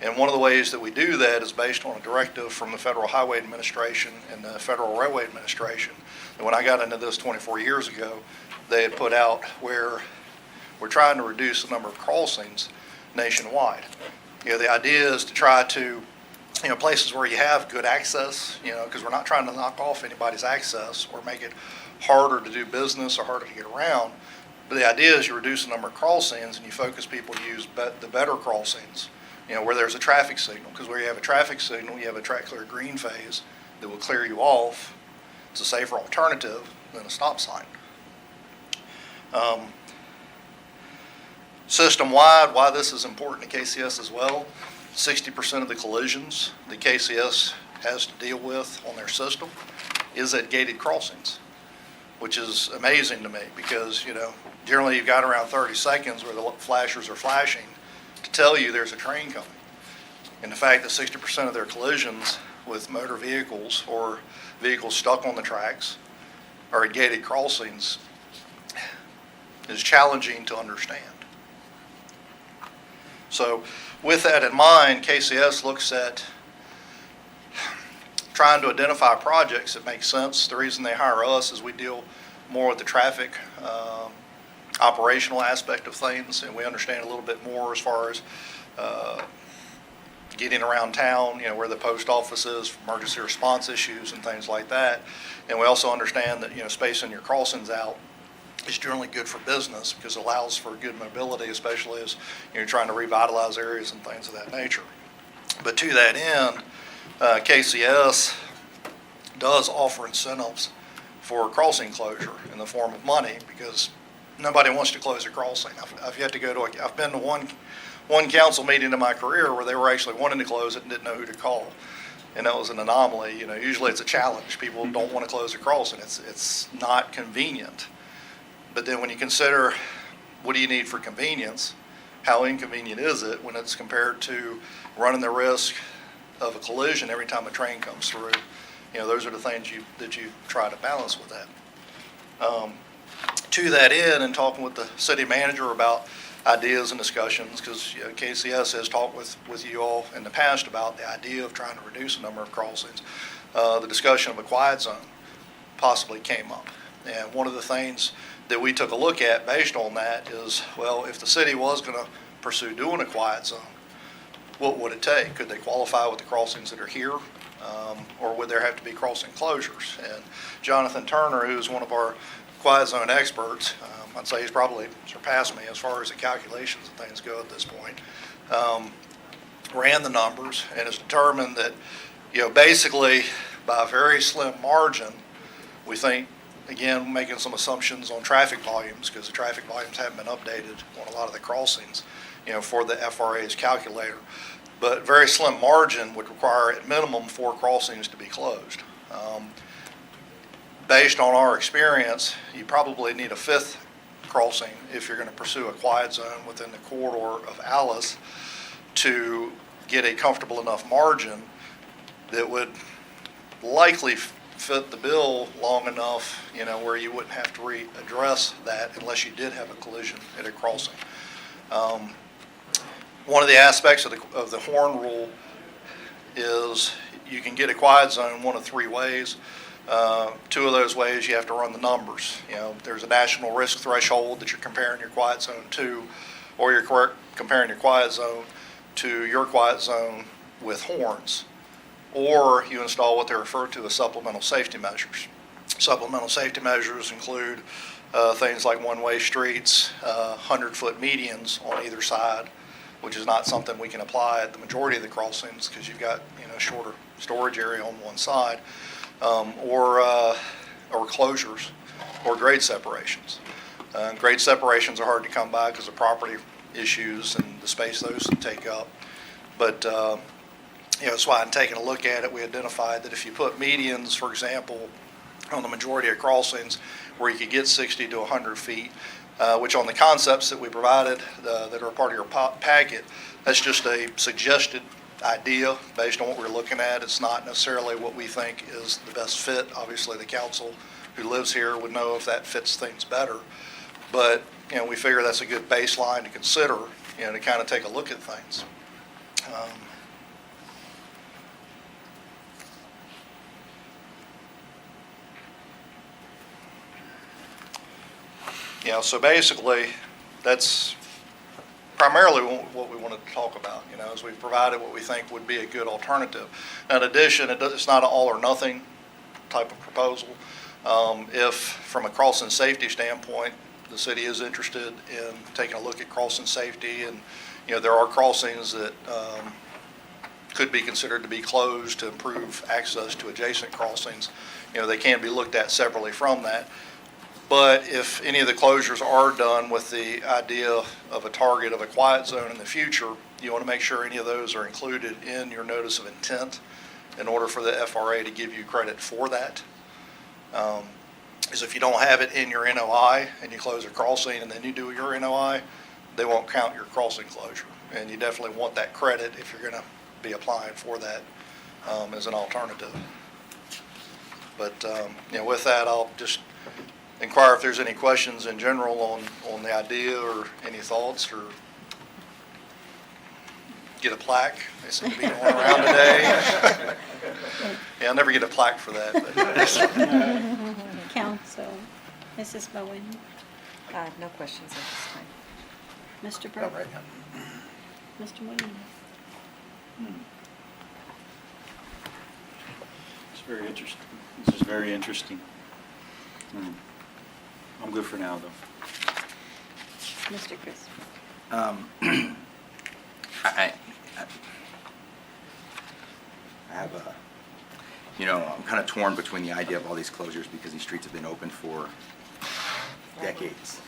And one of the ways that we do that is based on a directive from the Federal Highway Administration and the Federal Railway Administration. And when I got into this 24 years ago, they had put out where we're trying to reduce the number of crossings nationwide. The idea is to try to, places where you have good access, because we're not trying to knock off anybody's access or make it harder to do business or harder to get around. But the idea is you reduce the number of crossings and you focus people to use the better crossings, where there's a traffic signal. Because where you have a traffic signal, you have a track clear green phase that will clear you off. It's a safer alternative than a stop sign. System-wide, why this is important to KCS as well, 60% of the collisions that KCS has to deal with on their system is at gated crossings, which is amazing to me because, generally you've got around 30 seconds where the flashers are flashing to tell you there's a train coming. And the fact that 60% of their collisions with motor vehicles or vehicles stuck on the tracks are at gated crossings is challenging to understand. So with that in mind, KCS looks at trying to identify projects that make sense. The reason they hire us is we deal more with the traffic operational aspect of things, and we understand a little bit more as far as getting around town, where the post office is, for emergency response issues and things like that. And we also understand that, spacing your crossings out is generally good for business because it allows for good mobility, especially as you're trying to revitalize areas and things of that nature. But to that end, KCS does offer incentives for crossing closure in the form of money because nobody wants to close a crossing. I've yet to go to I've been to one council meeting in my career where they were actually wanting to close it and didn't know who to call. And that was an anomaly. Usually it's a challenge. People don't want to close a crossing. It's not convenient. But then when you consider what do you need for convenience, how inconvenient is it when it's compared to running the risk of a collision every time a train comes through? Those are the things that you try to balance with that. To that end, and talking with the city manager about ideas and discussions, because KCS has talked with you all in the past about the idea of trying to reduce the number of crossings. The discussion of a quiet zone possibly came up. And one of the things that we took a look at based on that is, well, if the city was going to pursue doing a quiet zone, what would it take? Could they qualify with the crossings that are here? Or would there have to be crossing closures? And Jonathan Turner, who's one of our quiet zone experts, I'd say he's probably surpassed me as far as the calculations and things go at this point, ran the numbers and has determined that, basically by a very slim margin, we think, again, making some assumptions on traffic volumes because the traffic volumes haven't been updated on a lot of the crossings, for the FRA's calculator. But very slim margin would require at minimum 4 crossings to be closed. Based on our experience, you probably need a 5th crossing if you're going to pursue a quiet zone within the corridor of Alice to get a comfortable enough margin that would likely fit the bill long enough, where you wouldn't have to readdress that unless you did have a collision at a crossing. One of the aspects of the horn rule is you can get a quiet zone one of 3 ways. 2 of those ways you have to run the numbers. There's a national risk threshold that you're comparing your quiet zone to, or you're comparing your quiet zone to your quiet zone with horns, or you install what they refer to as supplemental safety measures. Supplemental safety measures include things like one-way streets, 100-foot medians on either side, which is not something we can apply at the majority of the crossings because you've got, shorter storage area on one side, or closures or grade separations. Grade separations are hard to come by because of property issues and the space those take up. But, that's why in taking a look at it, we identified that if you put medians, for example, on the majority of crossings where you could get 60 to 100 feet, which on the concepts that we provided that are part of your packet, that's just a suggested idea based on what we're looking at. It's not necessarily what we think is the best fit. Obviously, the council who lives here would know if that fits things better. But, we figure that's a good baseline to consider, to kind of take a look at things. So basically, that's primarily what we wanted to talk about, as we've provided what we think would be a good alternative. Now, in addition, it's not an all or nothing type of proposal. If, from a crossing safety standpoint, the city is interested in taking a look at crossing safety, and, there are crossings that could be considered to be closed to improve access to adjacent crossings, they can be looked at separately from that. But if any of the closures are done with the idea of a target of a quiet zone in the future, you want to make sure any of those are included in your notice of intent in order for the FRA to give you credit for that. Because if you don't have it in your NOI and you close a crossing and then you do your NOI, they won't count your crossing closure. And you definitely want that credit if you're going to be applying for that as an alternative. But with that, I'll just inquire if there's any questions in general on the idea or any thoughts, or get a plaque. They seem to be going around today. Yeah, I'll never get a plaque for that. But. Council, Mrs. Bowen, No questions at this time. Mr. Burke, Mr. Williams. It's very interesting. This is very interesting. I'm good for now, though. Mr. Chris. I have a, I'm kind of torn between the idea of all these closures because these streets have been open for decades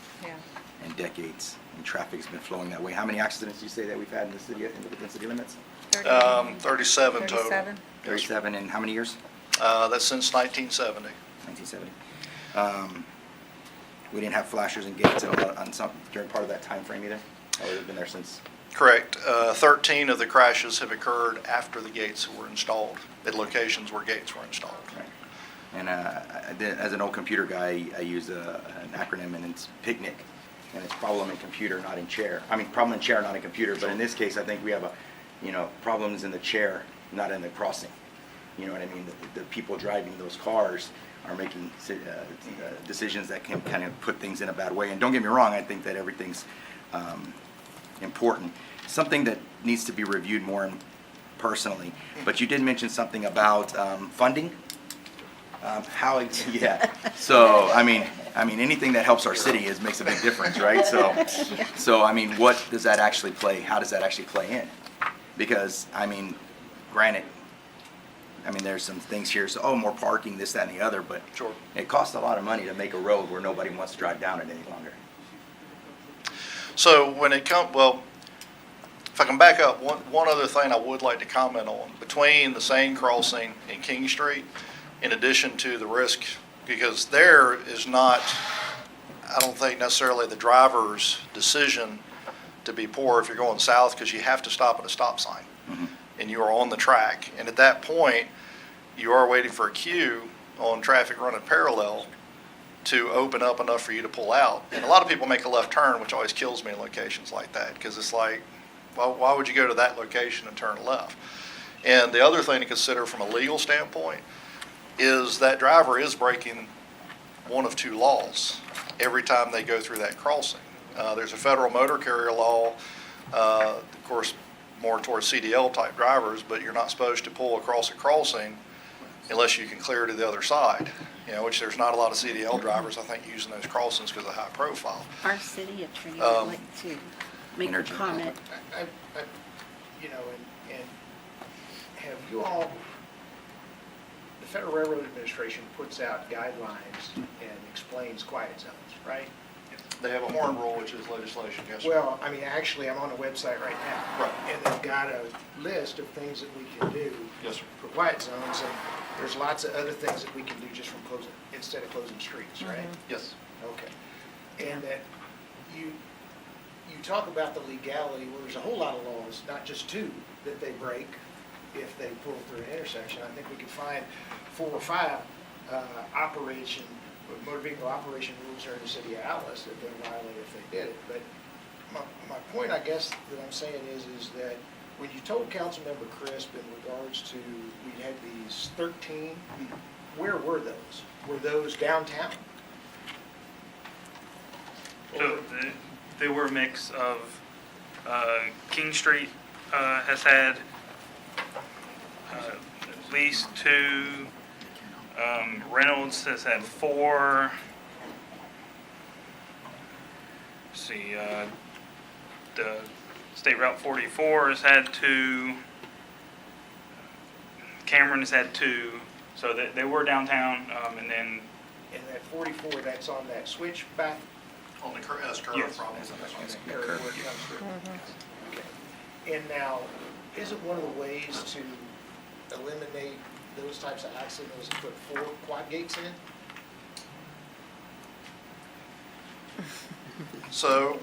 and decades, and traffic's been flowing that way. How many accidents do you say that we've had in the city, within city limits? 37 total. 37. 37 in how many years? That's since 1970. 1970. We didn't have flashers and gates during part of that time frame either? Or they've been there since? Correct. 13 of the crashes have occurred after the gates were installed, at locations where gates were installed. Right. And as an old computer guy, I use an acronym, and it's PICNIC. And it's problem in computer, not in chair. I mean, problem in chair, not in computer. But in this case, I think we have problems in the chair, not in the crossing. You know what I mean? The people driving those cars are making decisions that can kind of put things in a bad way. And don't get me wrong, I think that everything's important. Something that needs to be reviewed more personally, but you did mention something about funding. So I mean, anything that helps our city makes a big difference, right? So I mean, what does that actually play? How does that actually play in? Because granted, there's some things here, so, more parking, this, that, and the other, but Sure. It costs a lot of money to make a road where nobody wants to drive down it any longer. So when it comes, if I can back up, one other thing I would like to comment on, between the Seine crossing and King Street, in addition to the risk, because there is not, I don't think necessarily the driver's decision to be poor if you're going south, because you have to stop at a stop sign. Mm-hmm. And you are on the track. And at that point, you are waiting for a queue on traffic running parallel to open up enough for you to pull out. And a lot of people make a left turn, which always kills me in locations like that, because it's like, well, why would you go to that location and turn left? And the other thing to consider from a legal standpoint is that driver is breaking one of two laws every time they go through that crossing. There's a federal motor carrier law, of course, more towards CDL type drivers, but you're not supposed to pull across a crossing unless you can clear to the other side, which there's not a lot of CDL drivers, I think, using those crossings because of high profile. Our city attorney would like to make a Interject. comment. And have you all, the Federal Railroad Administration puts out guidelines and explains quiet zones, right? They have a horn rule, which is legislation, yes, sir. Well, I mean, actually, I'm on the website right now. Right. And they've got a list of things that we can do Yes, sir. for quiet zones, and there's lots of other things that we can do just from closing, instead of closing streets, right? Yes. Okay. And that you talk about the legality, well, there's a whole lot of laws, not just two, that they break if they pull through an intersection. I think we could find 4 or 5 motor vehicle operation rules here in the city of Alice that they'll violate if they did it. But my point, I guess, that I'm saying is that when you told Councilmember Crisp in regards to, we had these 13, where were those? Were those downtown? So they were a mix of, King Street has had at least 2, Reynolds has had 4. Let's see, the State Route 44 has had 2. Cameron has had 2. So they were downtown, and then. And that 44, that's on that switchback? On the curve, Yes. probably. Where it comes through. Okay. And now, isn't one of the ways to eliminate those types of accidents to put 4 quad gates in? So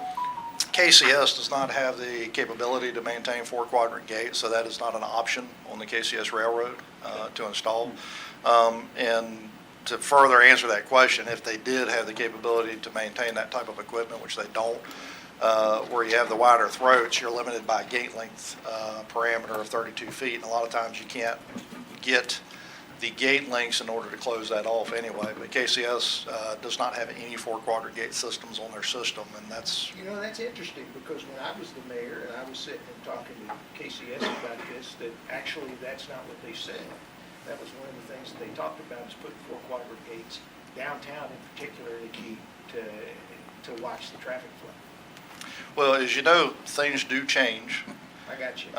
KCS does not have the capability to maintain 4 quadrant gates, so that is not an option on the KCS railroad to install. And to further answer that question, if they did have the capability to maintain that type of equipment, which they don't, where you have the wider throats, you're limited by a gate length parameter of 32 feet. And a lot of times you can't get the gate lengths in order to close that off anyway. But KCS does not have any 4 quadrant gate systems on their system, and that's. That's interesting, because when I was the mayor and I was sitting and talking to KCS about this, that actually that's not what they said. That was one of the things that they talked about, is putting 4 quadrant gates downtown in particular to keep, to watch the traffic flow. Well, as you know, things do change. I got you.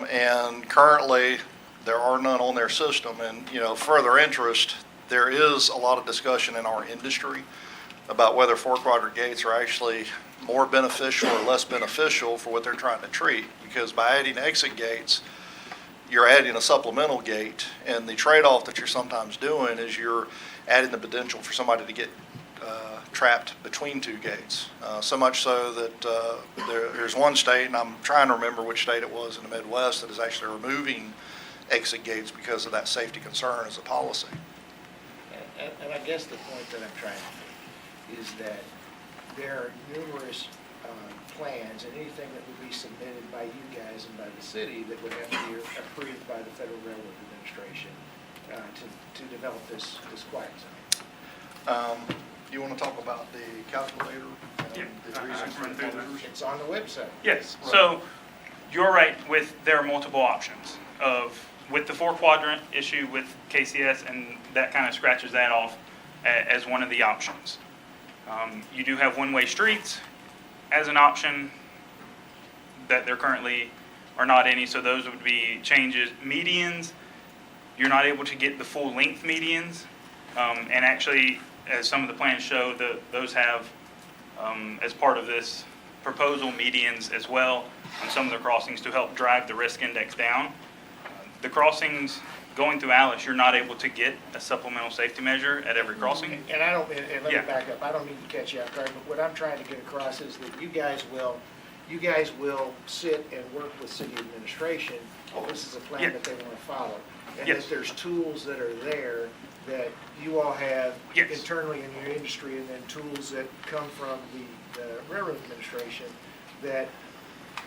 And currently, there are none on their system. And, further interest, there is a lot of discussion in our industry about whether 4 quadrant gates are actually more beneficial or less beneficial for what they're trying to treat. Because by adding exit gates, you're adding a supplemental gate, and the trade-off that you're sometimes doing is you're adding the potential for somebody to get trapped between 2 gates. So much so that there's one state, and I'm trying to remember which state it was in the Midwest, that is actually removing exit gates because of that safety concern as a policy. And I guess the point that I'm trying to make is that there are numerous plans, and anything that would be submitted by you guys and by the city that would have to be approved by the Federal Railroad Administration to develop this quiet zone. You want to talk about the calculator? Yeah, The I reasons can run for through the those. It's on the website. Yes, so you're right with there are multiple options with the 4 quadrant issue with KCS, and that kind of scratches that off as one of the options. You do have one-way streets as an option that there currently are not any, so those would be changes. Medians, you're not able to get the full length medians, and actually, as some of the plans show, those have, as part of this proposal, medians as well on some of the crossings to help drive the risk index down. The crossings going through Alice, you're not able to get a supplemental safety measure at every crossing. And I don't, and let me Yeah. back up, I don't mean to catch you off guard, but what I'm trying to get across is that you guys will sit and work with city administration, this is a plan Yeah. that they want to follow. And Yes. that there's tools that are there that you all have Yes. internally in your industry, and then tools that come from the railroad administration that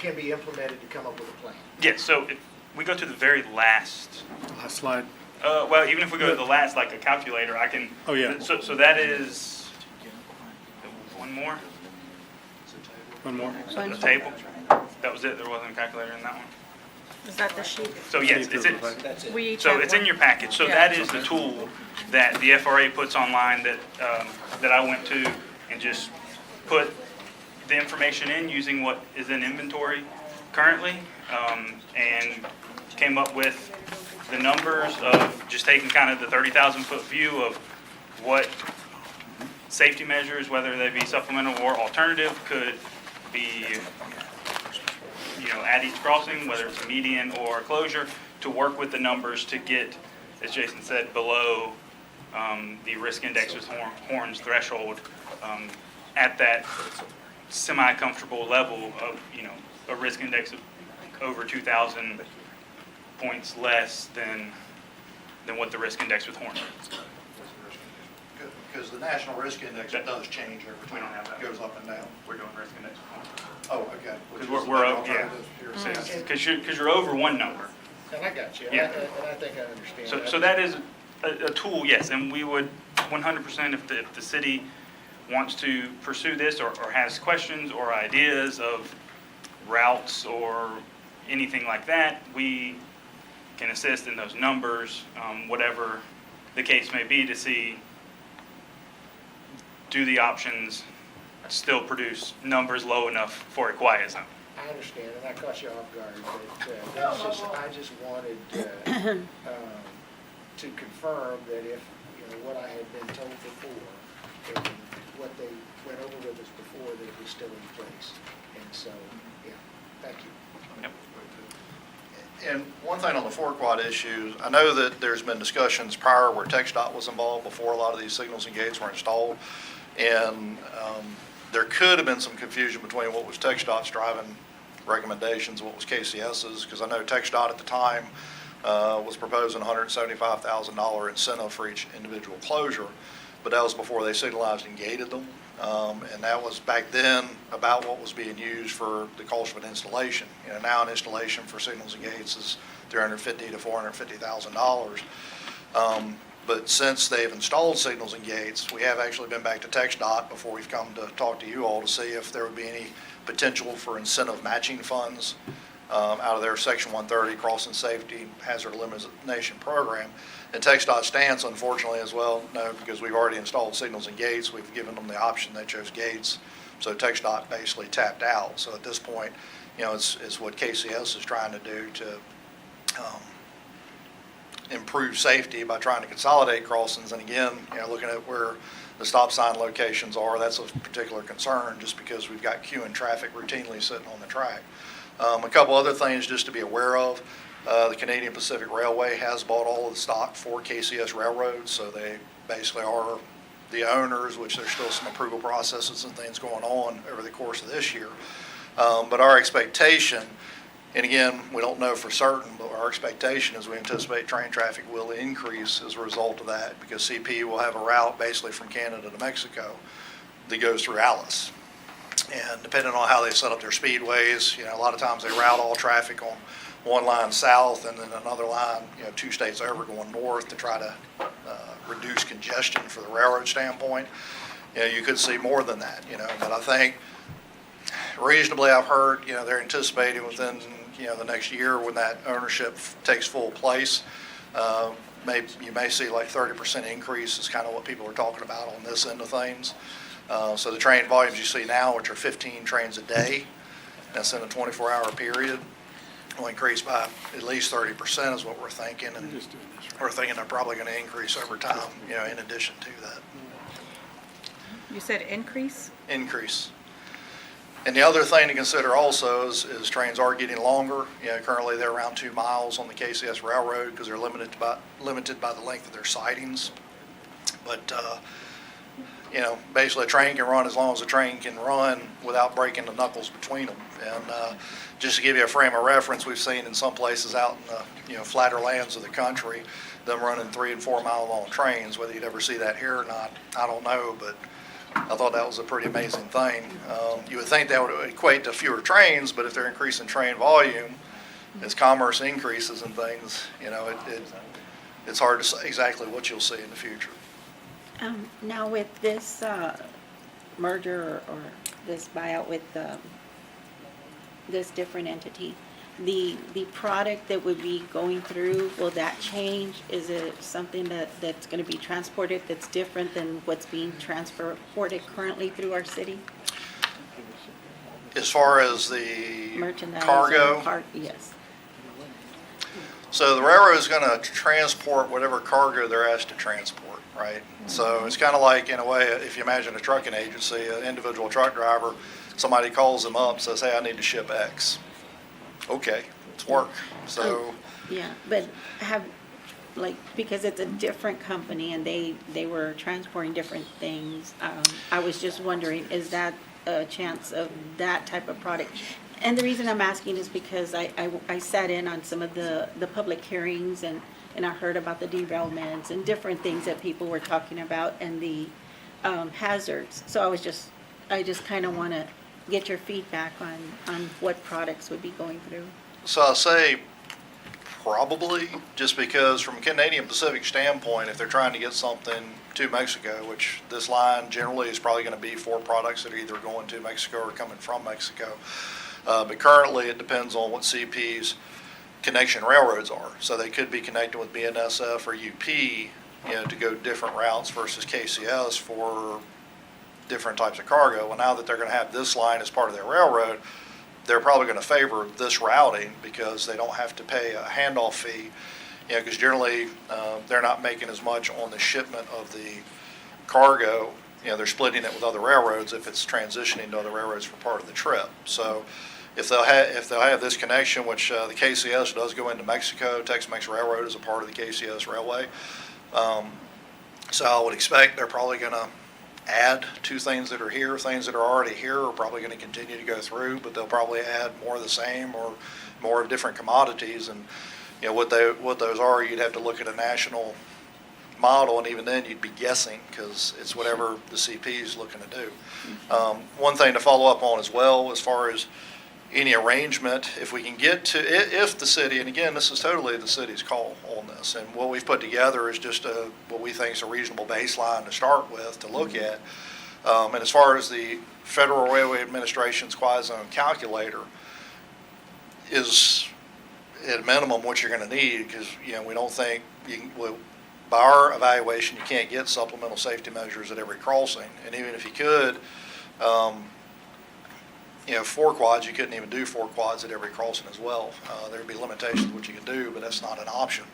can be implemented to come up with a plan. Yes, so if we go to the very last, Last slide. well, even if we go to the last, like a calculator, I can. Oh, yeah. So that is, one more, One more. the table. That was it, there wasn't a calculator in that one. Is that the sheet? So yes, it's in, That's it. We each so have it's in one. your package. So Yeah. that is the tool that the FRA puts online that I went to and just put the information in using what is in inventory currently, and came up with the numbers of just taking kind of the 30,000 foot view of what safety measures, whether they be supplemental or alternative, could be, at each crossing, whether it's a median or a closure, to work with the numbers to get, as Jason said, below the risk index with horns threshold, at that semi-comfortable level of, a risk index of over 2,000 points less than what the risk index with horns is. Because the national risk index does change every We time. don't have that. It goes up and down. We're doing risk index with horns. Oh, okay. Which Because is we're the up, yeah. alternative here. Because you're over one number. And I got you, and Yeah. I think I understand. So that is a tool, yes, and we would 100%, if the city wants to pursue this or has questions or ideas of routes or anything like that, we can assist in those numbers, whatever the case may be, to see, do the options still produce numbers low enough for a quiet zone? I understand, and I caught you off guard, but I just wanted to confirm that if, what I had been told before, and what they went over with us before, that it was still in place. And so, yeah, thank you. Yep. And one thing on the four quad issue, I know that there's been discussions prior where TxDOT was involved before a lot of these signals and gates were installed. And there could have been some confusion between what was TxDOT's driving recommendations and what was KCS's, because I know TxDOT at the time was proposing $175,000 incentive for each individual closure, but that was before they signalized and gated them. And that was back then about what was being used for the cost of an installation. Now an installation for signals and gates is $350,000 to $450,000. But since they've installed signals and gates, we have actually been back to TxDOT before we've come to talk to you all to see if there would be any potential for incentive matching funds out of their Section 130 Crossing Safety Hazard Elimination Program. And TxDOT's stance, unfortunately, as well, no, because we've already installed signals and gates, we've given them the option, they chose gates. So TxDOT basically tapped out. So at this point, it's what KCS is trying to do to improve safety by trying to consolidate crossings. And again, looking at where the stop sign locations are, that's a particular concern just because we've got queuing traffic routinely sitting on the track. A couple other things just to be aware of. The Canadian Pacific Railway has bought all of the stock for KCS Railroads, so they basically are the owners, which there's still some approval processes and things going on over the course of this year. But our expectation, and again, we don't know for certain, but our expectation is we anticipate train traffic will increase as a result of that, because CP will have a route basically from Canada to Mexico that goes through Alice. And depending on how they set up their speedways, a lot of times they route all traffic on one line south and then another line, 2 states over going north to try to reduce congestion for the railroad standpoint. You could see more than that, but I think reasonably I've heard, they're anticipating within, the next year when that ownership takes full place, you may see like 30% increase is kind of what people are talking about on this end of things. So the train volumes you see now, which are 15 trains a day, that's in a 24-hour period, will increase by at least 30% is what we're thinking. And we're thinking they're probably going to increase over time, in addition to that. You said increase? Increase. And the other thing to consider also is trains are getting longer. Currently they're around 2 miles on the KCS Railroad because they're limited by the length of their sidings. But basically a train can run as long as a train can run without breaking the knuckles between them. And just to give you a frame of reference, we've seen in some places out in the flatter lands of the country, them running 3 and 4 mile long trains. Whether you'd ever see that here or not, I don't know, but I thought that was a pretty amazing thing. You would think that would equate to fewer trains, but if they're increasing train volume, as commerce increases and things, it's hard to say exactly what you'll see in the future. Now with this merger or this buyout with this different entity, the product that would be going through, will that change? Is it something that's going to be transported that's different than what's being transported currently through our city? As far as the Merchandise? cargo, Yes. so the railroad is going to transport whatever cargo they're asked to transport, right? So it's kind of like, in a way, if you imagine a trucking agency, an individual truck driver, somebody calls them up, says, hey, I need to ship X. Okay, it's work. So, Yeah, but because it's a different company and they were transporting different things, I was just wondering, is that a chance of that type of product? And the reason I'm asking is because I sat in on some of the public hearings and I heard about the derailments and different things that people were talking about and the hazards. So I just kind of want to get your feedback on what products would be going through. so I'll say probably, just because from a Canadian Pacific standpoint, if they're trying to get something to Mexico, which this line generally is probably going to be for products that are either going to Mexico or coming from Mexico. But currently, it depends on what CP's connection railroads are. So they could be connected with BNSF or UP, to go different routes versus KCS for different types of cargo. Well, now that they're going to have this line as part of their railroad, they're probably going to favor this routing because they don't have to pay a handoff fee, because generally they're not making as much on the shipment of the cargo. They're splitting it with other railroads if it's transitioning to other railroads for part of the trip. So if they'll have this connection, which the KCS does go into Mexico, Tex-Mex Railroad is a part of the KCS railway. So I would expect they're probably going to add to things that are here. Things that are already here are probably going to continue to go through, but they'll probably add more of the same or more of different commodities. And what those are, you'd have to look at a national model, and even then you'd be guessing because it's whatever the CP is looking to do. One thing to follow up on as well, as far as any arrangement, if we can get to, if the city, and again, this is totally the city's call on this, and what we've put together is just what we think is a reasonable baseline to start with, to look at. And as far as the Federal Railway Administration's quasi-zone calculator is at a minimum what you're going to need, because we don't think by our evaluation you can't get supplemental safety measures at every crossing, and even if you could, 4 quads, you couldn't even do 4 quads at every crossing as well. There'd be limitations to what you can do, but that's not an option.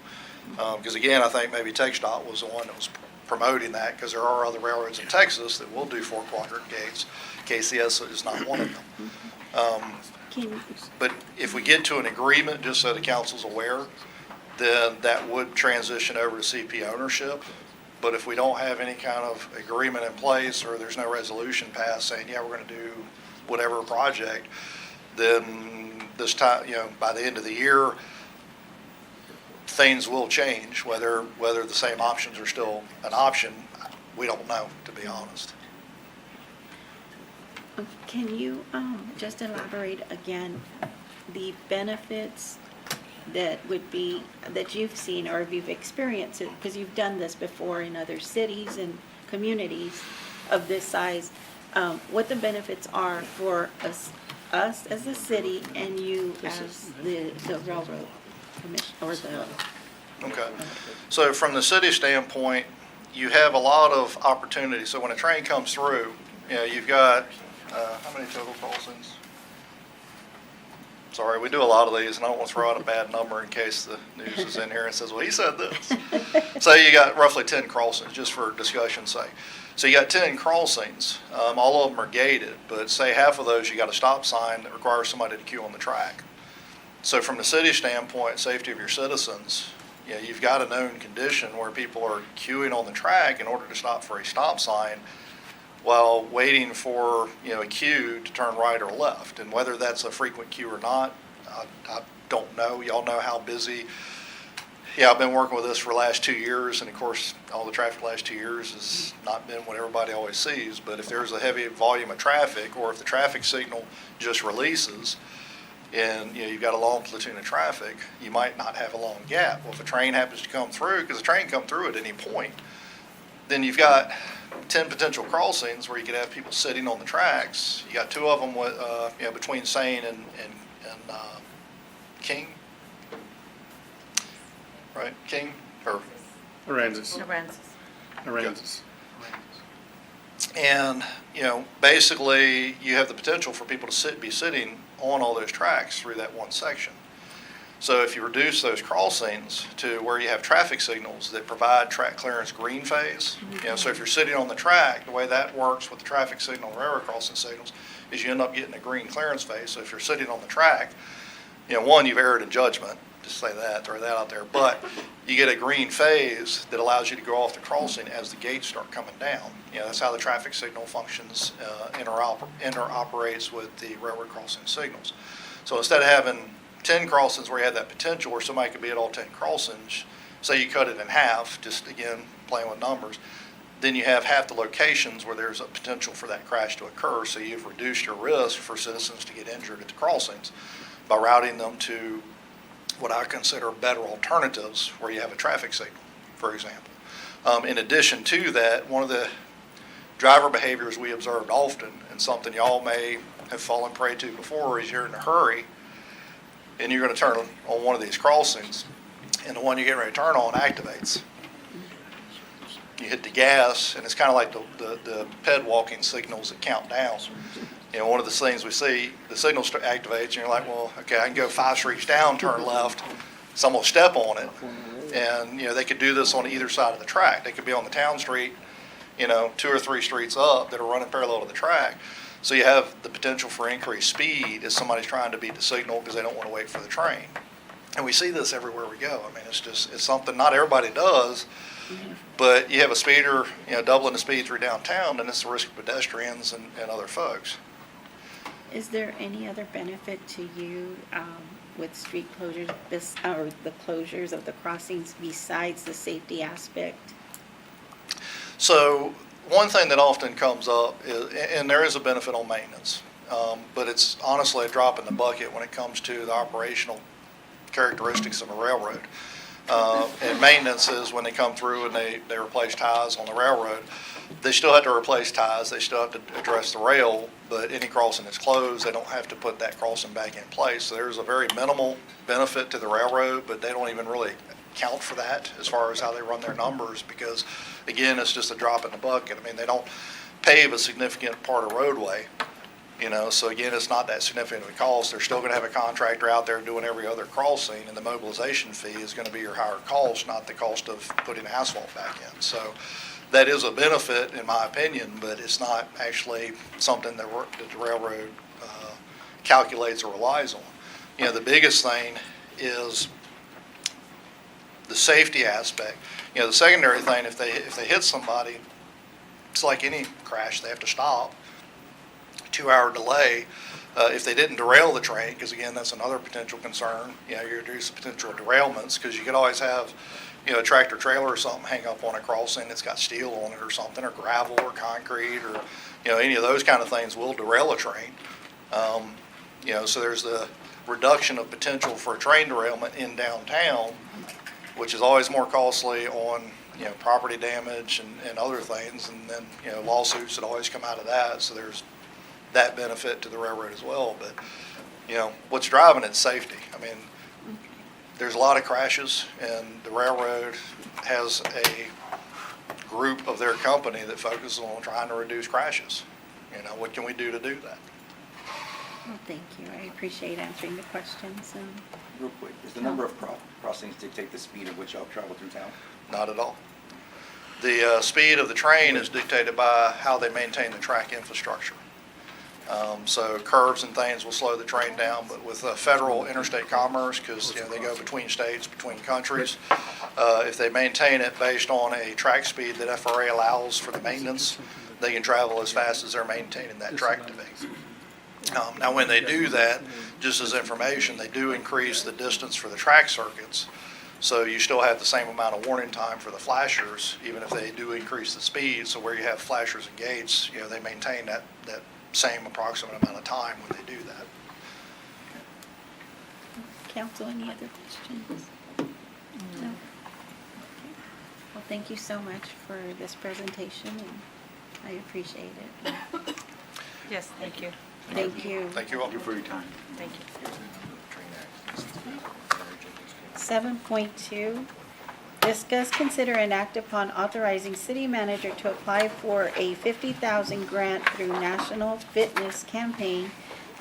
Because again, I think maybe TxDOT was the one that was promoting that, because there are other railroads in Texas that will do 4 quadrant gates. KCS is not one of them. But if we get to an agreement, just so the council's aware, then that would transition over to CP ownership. But if we don't have any kind of agreement in place, or there's no resolution passed saying, yeah, we're going to do whatever project, then this time, by the end of the year, things will change. Whether the same options are still an option, we don't know, to be honest. Can you just elaborate again the benefits that you've seen or if you've experienced it, because you've done this before in other cities and communities of this size, what the benefits are for us as a city and you as the railroad commission or the. Okay. So from the city standpoint, you have a lot of opportunity. So when a train comes through, you've got, how many total crossings? Sorry, we do a lot of these, and I don't want to throw out a bad number in case the news is in here and says, well, he said this. So you got roughly 10 crossings, just for discussion's sake. So you got 10 crossings. All of them are gated, but say half of those you got a stop sign that requires somebody to queue on the track. So from the city standpoint, safety of your citizens, you've got a known condition where people are queuing on the track in order to stop for a stop sign while waiting for a queue to turn right or left. And whether that's a frequent queue or not, I don't know. Y'all know how busy. I've been working with this for the last 2 years, and of course, all the traffic the last 2 years has not been what everybody always sees. But if there's a heavy volume of traffic, or if the traffic signal just releases, and you've got a long platoon of traffic, you might not have a long gap. Well, if a train happens to come through, because a train can come through at any point, then you've got 10 potential crossings where you could have people sitting on the tracks. You got 2 of them with, between Sain and King. Right, King, or Aransas. Lorenz. Aransas. And, you know, basically, you have the potential for people to be sitting on all those tracks through that one section. So if you reduce those crossings to where you have traffic signals that provide track clearance green phase, you know, so if you're sitting on the track, the way that works with the traffic signal and railroad crossing signals is you end up getting a green clearance phase. So if you're sitting on the track, you know, one, you've erred in judgment, just say that, throw that out there, but you get a green phase that allows you to go off the crossing as the gates start coming down. You know, that's how the traffic signal functions, interoperates with the railroad crossing signals. So instead of having 10 crossings where you have that potential where somebody could be at all 10 crossings, say you cut it in half, just again, playing with numbers, then you have half the locations where there's a potential for that crash to occur, so you've reduced your risk for citizens to get injured at the crossings by routing them to what I consider better alternatives where you have a traffic signal, for example. In addition to that, one of the driver behaviors we observed often, and something y'all may have fallen prey to before, is you're in a hurry and you're going to turn on one of these crossings, and the one you're getting ready to turn on activates. You hit the gas, and it's kind of like the ped walking signals that count down. You know, one of the things we see, the signal activates, and you're like, well, okay, I can go 5 streets down, turn left, someone will step on it. And, you know, they could do this on either side of the track. They could be on the town street, you know, 2 or 3 streets up that are running parallel to the track. So you have the potential for increased speed as somebody's trying to beat the signal because they don't want to wait for the train. And we see this everywhere we go. I mean, it's something not everybody does, but you have a speeder, you know, doubling the speed through downtown, and it's a risk of pedestrians and other folks. Is there any other benefit to you with street closures, or the closures of the crossings besides the safety aspect? So one thing that often comes up is, and there is a benefit on maintenance, but it's honestly a drop in the bucket when it comes to the operational characteristics of a railroad. And maintenance is when they come through and they replace ties on the railroad. They still have to replace ties, they still have to address the rail, but any crossing that's closed, they don't have to put that crossing back in place. So there's a very minimal benefit to the railroad, but they don't even really count for that as far as how they run their numbers, because again, it's just a drop in the bucket. I mean, they don't pave a significant part of roadway, you know, so again, it's not that significant of a cost. They're still going to have a contractor out there doing every other crossing, and the mobilization fee is going to be your higher cost, not the cost of putting asphalt back in. So that is a benefit, in my opinion, but it's not actually something that the railroad calculates or relies on. You know, the biggest thing is the safety aspect. You know, the secondary thing, if they hit somebody, it's like any crash, they have to stop. 2-hour delay. If they didn't derail the train, because again, that's another potential concern. You know, you reduce the potential derailments, because you could always have, you know, a tractor trailer or something hang up on a crossing that's got steel on it or something, or gravel or concrete, or, you know, any of those kind of things will derail a train. You know, so there's the reduction of potential for a train derailment in downtown, which is always more costly on, you know, property damage and other things, and then, you know, lawsuits that always come out of that. So there's that benefit to the railroad as well. But, you know, what's driving it is safety. I mean, there's a lot of crashes, and the railroad has a group of their company that focuses on trying to reduce crashes. You know, what can we do to do that? Well, thank you. I appreciate answering the questions. Real quick, does the number of crossings dictate the speed at which y'all travel through town? Not at all. The speed of the train is dictated by how they maintain the track infrastructure. So curves and things will slow the train down, but with federal interstate commerce, because, you know, they go between states, between countries, if they maintain it based on a track speed that FRA allows for the maintenance, they can travel as fast as they're maintaining that track to be. Now, when they do that, just as information, they do increase the distance for the track circuits. So you still have the same amount of warning time for the flashers, even if they do increase the speed. So where you have flashers and gates, you know, they maintain that same approximate amount of time when they do that. Council, any other questions? No? Okay. Well, thank you so much for this presentation, and I appreciate it. Yes, thank you. Thank you. Thank you all. Thank you for your time. Thank you. 7.2, discuss, consider, and act upon authorizing city manager to apply for a $50,000 grant through National Fitness Campaign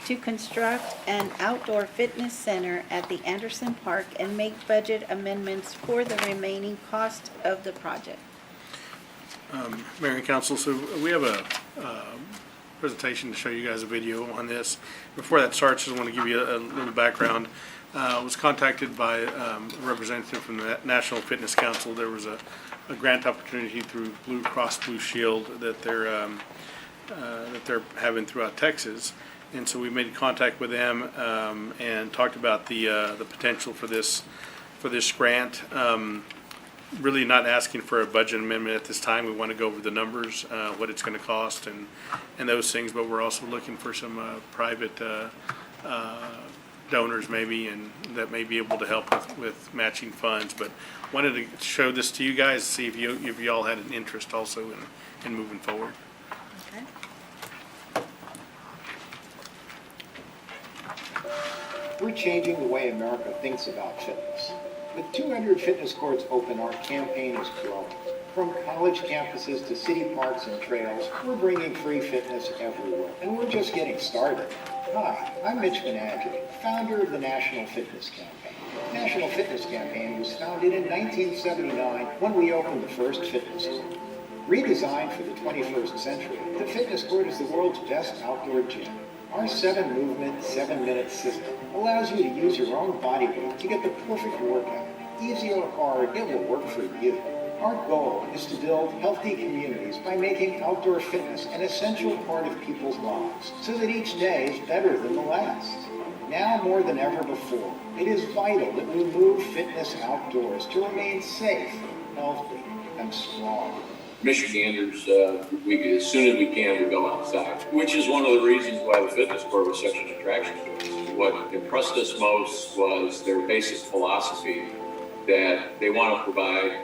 to construct an outdoor fitness center at the Anderson Park and make budget amendments for the remaining cost of the project. Mayor and Council, so we have a presentation to show you guys a video on this. Before that starts, I just want to give you a little background. I was contacted by a representative from the National Fitness Council. There was a grant opportunity through Blue Cross Blue Shield that they're having throughout Texas. And so we made contact with them and talked about the potential for this grant. Really not asking for a budget amendment at this time. We want to go over the numbers, what it's going to cost and those things, but we're also looking for some private donors maybe, and that may be able to help with matching funds. But wanted to show this to you guys, see if you all had an interest also in moving forward. Okay. We're changing the way America thinks about fitness. With 200 fitness courts open, our campaign is growing. From college campuses to city parks and trails, we're bringing free fitness everywhere, and we're just getting started. Hi, I'm Mitch Managri, founder of the National Fitness Campaign. The National Fitness Campaign was founded in 1979 when we opened the first fitness court. Redesigned for the 21st century, the fitness court is the world's best outdoor gym. Our 7-movement, 7-minute system allows you to use your own body weight to get the perfect workout. Easy or hard, it will work for you. Our goal is to build healthy communities by making outdoor fitness an essential part of people's lives, so that each day is better than the last. Now more than ever before, it is vital that we move fitness outdoors to remain safe, healthy, and strong. Michiganders, as soon as we can, we go outside, which is one of the reasons why the fitness court was such an attraction to us. What impressed us most was their basic philosophy that they want to provide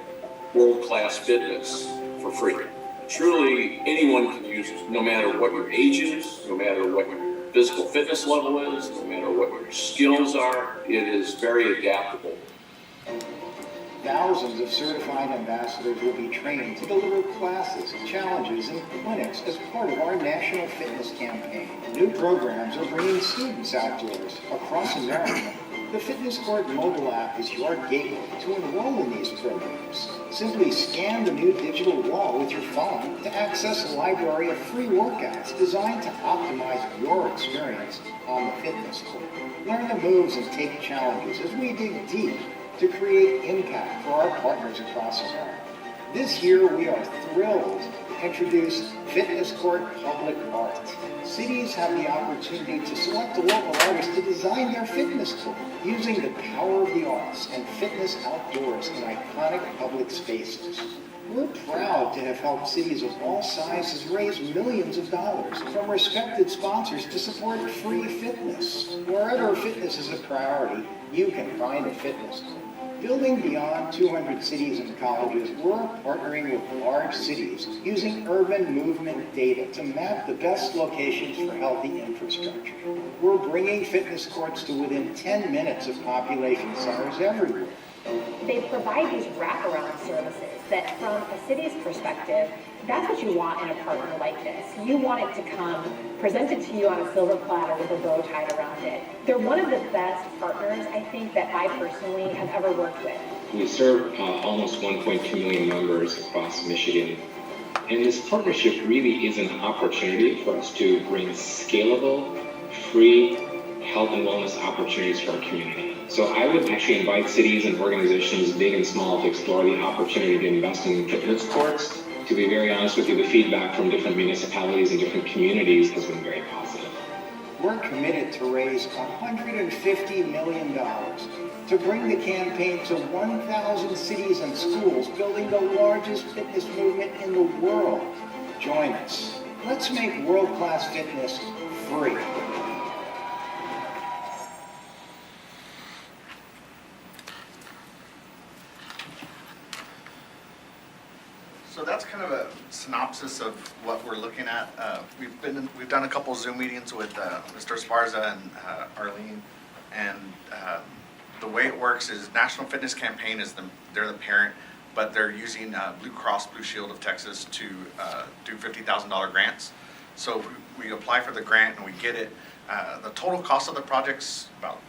world-class fitness for free. Truly, anyone can use it, no matter what your age is, no matter what your physical fitness level is, no matter what your skills are. It is very adaptable. Thousands of certified ambassadors will be trained to deliver classes, challenges, and clinics as part of our National Fitness Campaign. New programs are bringing students outdoors across America. The Fitness Court mobile app is your gateway to enroll in these programs. Simply scan the new digital wall with your phone to access a library of free workouts designed to optimize your experience on the fitness court. Learn the moves and take challenges as we dig deep to create impact for our partners across America. This year, we are thrilled to introduce Fitness Court Public Art. Cities have the opportunity to select a local artist to design their fitness court using the power of the arts and fitness outdoors in iconic public spaces. We're proud to have helped cities of all sizes raise millions of dollars from respected sponsors to support free fitness. Wherever fitness is a priority, you can find a fitness court. Building beyond 200 cities and colleges, we're partnering with large cities using urban movement data to map the best locations for healthy infrastructure. We're bringing fitness courts to within 10 minutes of population centers everywhere. They provide these wraparound services that, from a city's perspective, that's what you want in a partner like this. You want it to come presented to you on a silver platter with a bow tied around it. They're one of the best partners, I think, that I personally have ever worked with. We serve almost 1.2 million members across Michigan. And this partnership really is an opportunity for us to bring scalable, free health and wellness opportunities for our community. So I would actually invite cities and organizations, big and small, to explore the opportunity to invest in fitness courts. To be very honest with you, the feedback from different municipalities and different communities has been very positive. We're committed to raise $150 million to bring the campaign to 1,000 cities and schools, building the largest fitness movement in the world. Join us. Let's make world-class fitness free. So that's kind of a synopsis of what we're looking at. We've done a couple Zoom meetings with Mr. Esparza and Arlene, and the way it works is National Fitness Campaign they're the parent, but they're using Blue Cross Blue Shield of Texas to do $50,000 grants. So if we apply for the grant and we get it, the total cost of the project's about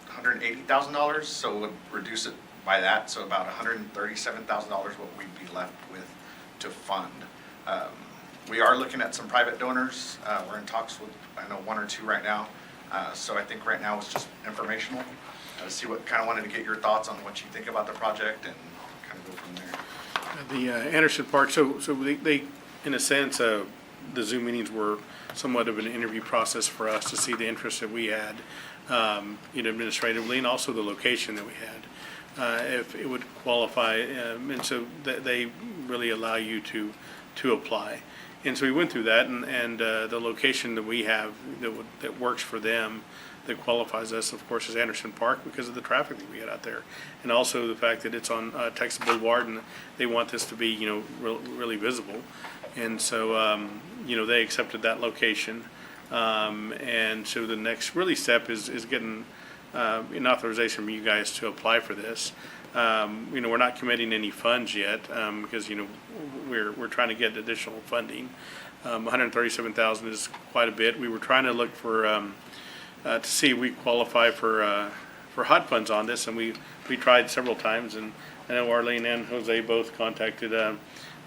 $180,000, so it would reduce it by that, so about $137,000 what we'd be left with to fund. We are looking at some private donors. We're in talks with, I know, 1 or 2 right now. So I think right now it's just informational. See what, kind of wanted to get your thoughts on what you think about the project and kind of go from there. The Anderson Park, so they, in a sense, the Zoom meetings were somewhat of an interview process for us to see the interest that we had, administratively, and also the location that we had, if it would qualify, and so they really allow you to apply. And so we went through that, and the location that we have that works for them, that qualifies us, of course, is Anderson Park because of the traffic that we get out there, and also the fact that it's on Texas Boulevard, and they want this to be, really visible, and so they accepted that location, and so the next really step is getting an authorization from you guys to apply for this. We're not committing any funds yet, because, we're trying to get additional funding. $137,000 is quite a bit. We were trying to look for, to see if we qualify for HUD funds on this, and we tried several times, and I know Arlene and Jose both contacted, the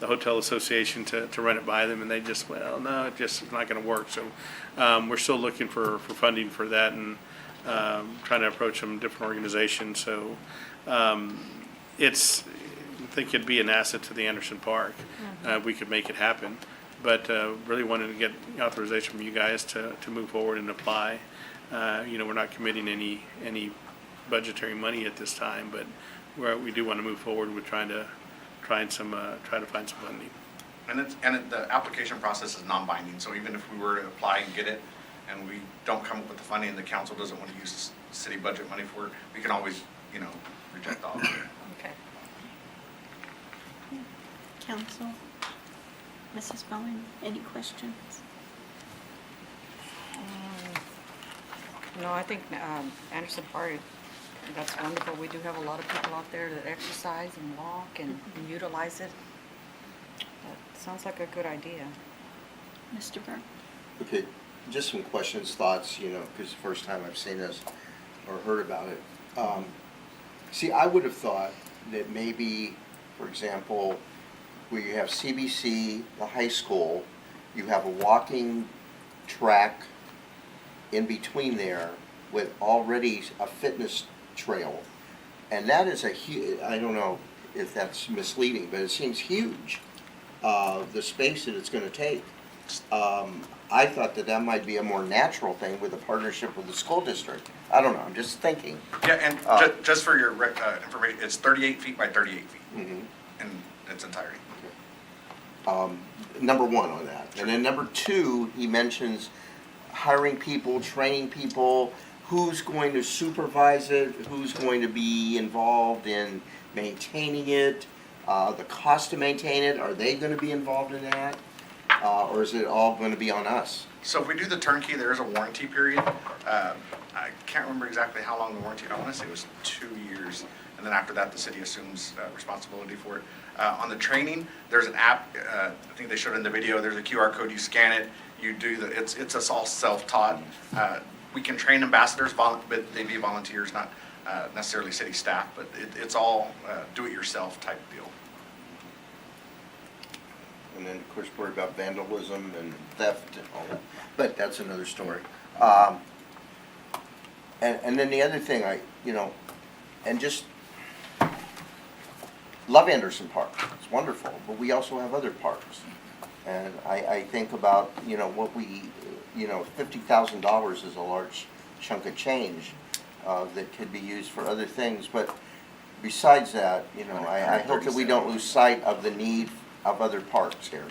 Hotel Association to run it by them, and they just, well, no, it's not gonna work, so, we're still looking for funding for that, and, trying to approach some different organizations, so, I think it'd be an asset to the Anderson Park. We could make it happen, but really wanted to get authorization from you guys to move forward and apply. We're not committing any budgetary money at this time, but we do want to move forward with trying to find some funding. And the application process is non-binding, so even if we were to apply and get it, and we don't come up with the funding, and the council doesn't want to use city budget money for it, we can always, reject the offer. Okay. Council, Mrs. Bowen, any questions? No, I think Anderson Park, that's wonderful. We do have a lot of people out there that exercise and walk and utilize it. That sounds like a good idea. Mr. Burke? Okay, just some questions, thoughts, because the first time I've seen this or heard about it. See, I would have thought that maybe, for example, where you have CBC, the high school, you have a walking track in between there with already a fitness trail. And that is I don't know if that's misleading, but it seems huge, the space that it's gonna take. I thought that might be a more natural thing with a partnership with the school district. I don't know, I'm just thinking. Yeah, and just for your information, it's 38 feet by 38 feet in its entirety. Number one on that. And then number two, he mentions hiring people, training people, who's going to supervise it, who's going to be involved in maintaining it, the cost to maintain it, are they going to be involved in that? Or is it all going to be on us? So if we do the turnkey, there is a warranty period. I can't remember exactly how long the warranty, I want to say it was 2 years. And then after that, the city assumes responsibility for it. On the training, there's an app, I think they showed in the video, there's a QR code, you scan it, you do it's us all self-taught. We can train ambassadors, but they'd be volunteers, not necessarily city staff, but it's all do-it-yourself type deal. And then, of course, worry about vandalism and theft and all that, but that's another story. And then the other thing, and just love Anderson Park, it's wonderful, but we also have other parks. And I think about, what we, $50,000 is a large chunk of change that could be used for other things, but besides that, I hope that we don't lose sight of the need of other parks here.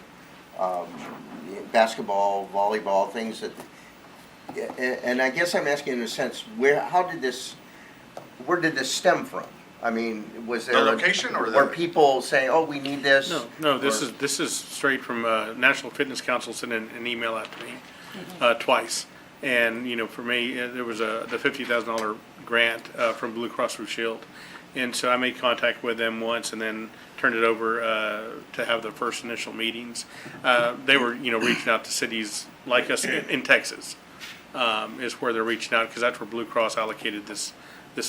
Basketball, volleyball, things that, and I guess I'm asking in a sense, where did this stem from? I mean, was there The location or were people saying, "Oh, we need this"? No, this is straight from National Fitness Council sent an email out to me twice, and for me, there was the $50,000 grant from Blue Cross Blue Shield. And so I made contact with them once and then turned it over to have the first initial meetings. They were, reaching out to cities like us in Texas, is where they're reaching out, because that's where Blue Cross allocated this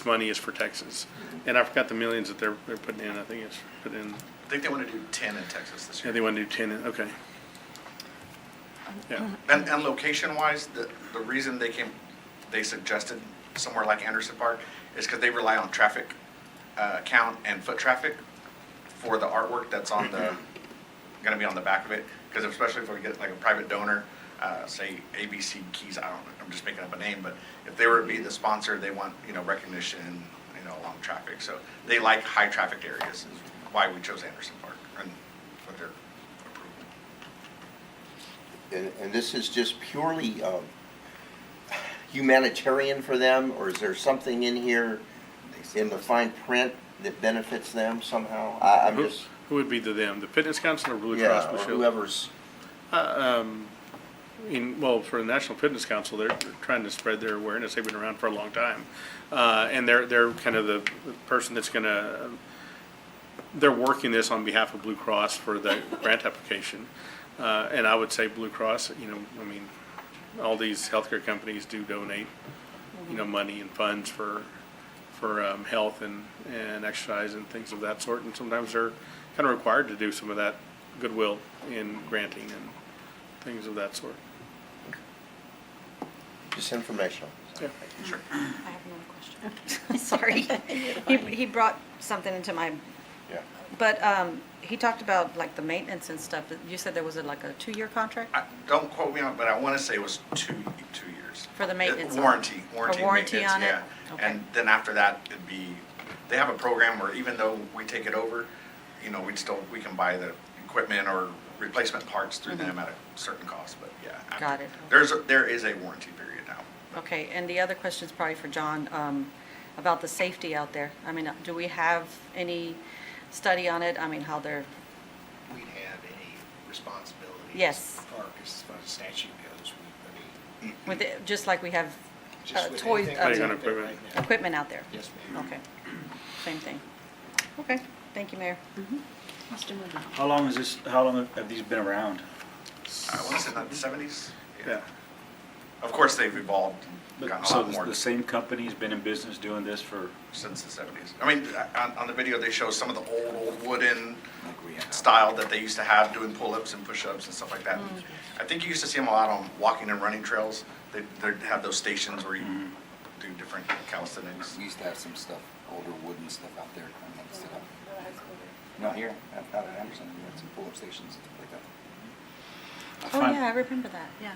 money is for Texas. And I forgot the millions that they're putting in. I think it's put in. I think they want to do 10 in Texas this Yeah, year. they want to do 10. Okay. Yeah. And location-wise, the reason they suggested somewhere like Anderson Park is because they rely on traffic count and foot traffic for the artwork that's on the, going to be on the back of it. Because especially if we get like a private donor, say ABC Keys, I'm just making up a name, but if they were to be the sponsor, they want, recognition, along traffic. So they like high traffic areas, is why we chose Anderson Park and with their approval. And this is just purely humanitarian for them, or is there something in here in the fine print that benefits them somehow? I'm just. Who would be the them? The Fitness Council or Blue Cross Yeah, Blue or Shield? whoever's. Well, for the National Fitness Council, they're trying to spread their awareness. They've been around for a long time. And they're kind of the person that's gonna, they're working this on behalf of Blue Cross for the grant application. And I would say Blue Cross, all these healthcare companies do donate, money and funds for health and exercise and things of that sort. And sometimes they're kind of required to do some of that goodwill in granting and things of that sort. Just informational. Yeah. Sure. I have another question. Sorry. He brought something into my, Yeah. but he talked about like the maintenance and stuff. You said there was like a 2-year contract? Don't quote me on it, but I want to say it was two years. For the maintenance on it? Warranty A warranty maintenance, on it? yeah. Okay. And then after that, they have a program where even though we take it over, we can buy the equipment or replacement parts through them at a certain cost, but yeah. Got it. There is a warranty period now. Okay, and the other question is probably for John, about the safety out there. Do we have any study on it? How they're, We'd have any responsibility. Yes. As the park, as far as statute goes, with it, just like we have just with toys, anything Playground that's out there equipment. right now. equipment out there? Yes, ma'am. Okay, same thing. Okay, thank you, Mayor. Mr. Moving. How long have these been around? I want to say in the 70s. Yeah. Of course, they've evolved and gotten a So lot more the same company's been in business doing this for, since the 70s. On the video, they show some of the old wooden style that they used to have doing pull-ups and push-ups and stuff like that. I think you used to see them a lot on walking and running trails. They'd have those stations where you do different calisthenics. We used to have some stuff, older wooden stuff out there. No, here, out at Anderson, we had some pull-up stations and stuff like that. I Oh, find- yeah, I remember that, yeah.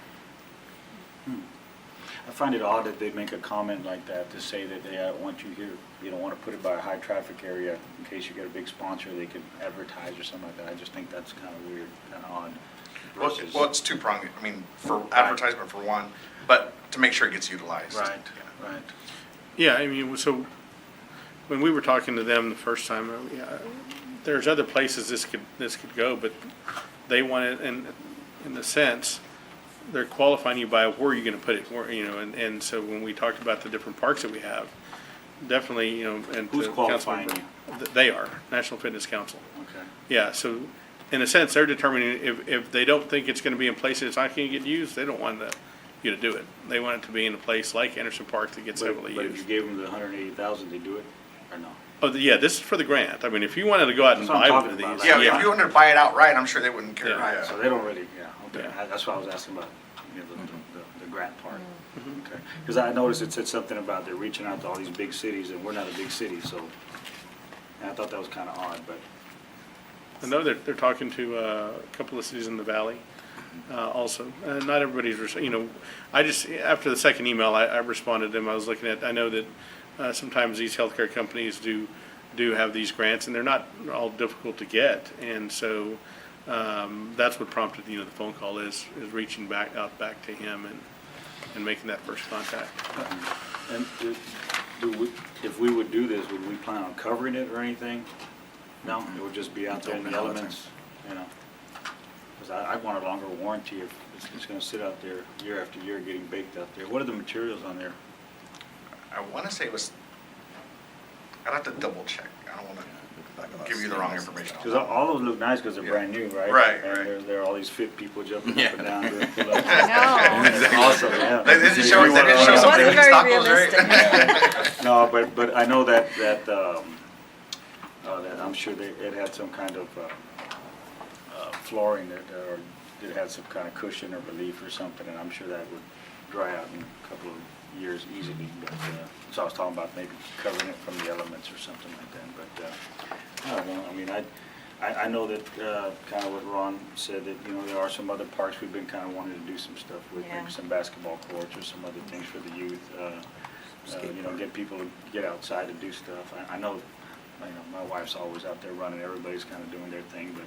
I find it odd that they make a comment like that to say that they want you here, you don't want to put it by a high traffic area in case you get a big sponsor, they could advertise or something like that. I just think that's kind of weird, kind of odd. versus- Well, it's two-pronged. For advertisement for one, but to make sure it gets utilized. Right, Yeah. right. Yeah, so when we were talking to them the first time, there's other places this could go, but they want it, in a sense, they're qualifying you by where you're gonna put it, and so when we talked about the different parks that we have, definitely, and. Who's to qualifying Councilman- you? They are, National Fitness Council. Okay. Yeah, so in a sense, they're determining if they don't think it's gonna be in places it's not gonna get used, they don't want you to do it. They want it to be in a place like Anderson Park that gets heavily But if you used. gave them the 180,000, they do it, or no? Oh, yeah, this is for the grant. I mean, if you wanted to go out and That's what buy I'm one of talking about, these. like- Yeah, if you wanted to buy it outright, I'm sure they wouldn't care. Yeah. Yeah. So they don't really, okay, Yeah. that's what I was asking about, the grant part. Mm-hmm. Okay, because I noticed it said something about they're reaching out to all these big cities, and we're not a big city, so, and I thought that was kind of odd, but. I know they're talking to a couple of cities in the valley also. Not everybody's, I just, after the second email, I responded to them. I was looking at, I know that sometimes these healthcare companies do have these grants, and they're not all difficult to get. And so that's what prompted, the phone call is reaching out back to him and making that first contact. And if we would do this, would we plan on covering it or anything? No, it would just be out there in the elements, Because I want a longer warranty if it's gonna sit out there year after year getting baked out there. What are the materials on there? I want to say it was, I'd have to double check. I don't want to give you the wrong information. Because all those look nice because they're brand new, right? Right, And right. there are all these fit people jumping Yeah. up and down doing pull-ups. I know. It's awesome, yeah. They didn't If show, you they didn't wanna show run some out Wasn't big very stockholders, right? realistic. No, but I know that I'm sure it had some kind of flooring that, or it had some kind of cushion or relief or something, and I'm sure that would dry out in a couple of years easily. But so I was talking about maybe covering it from the elements or something like that. But I don't know. I mean, I know that kind of what Ron said, that, you know, there are some other parks we've been kind of wanting to do some stuff with, Yeah. maybe some basketball courts or some other things for the youth. You know, get people to get outside and do stuff. I know, my wife's always out there running, everybody's kind of doing their thing, but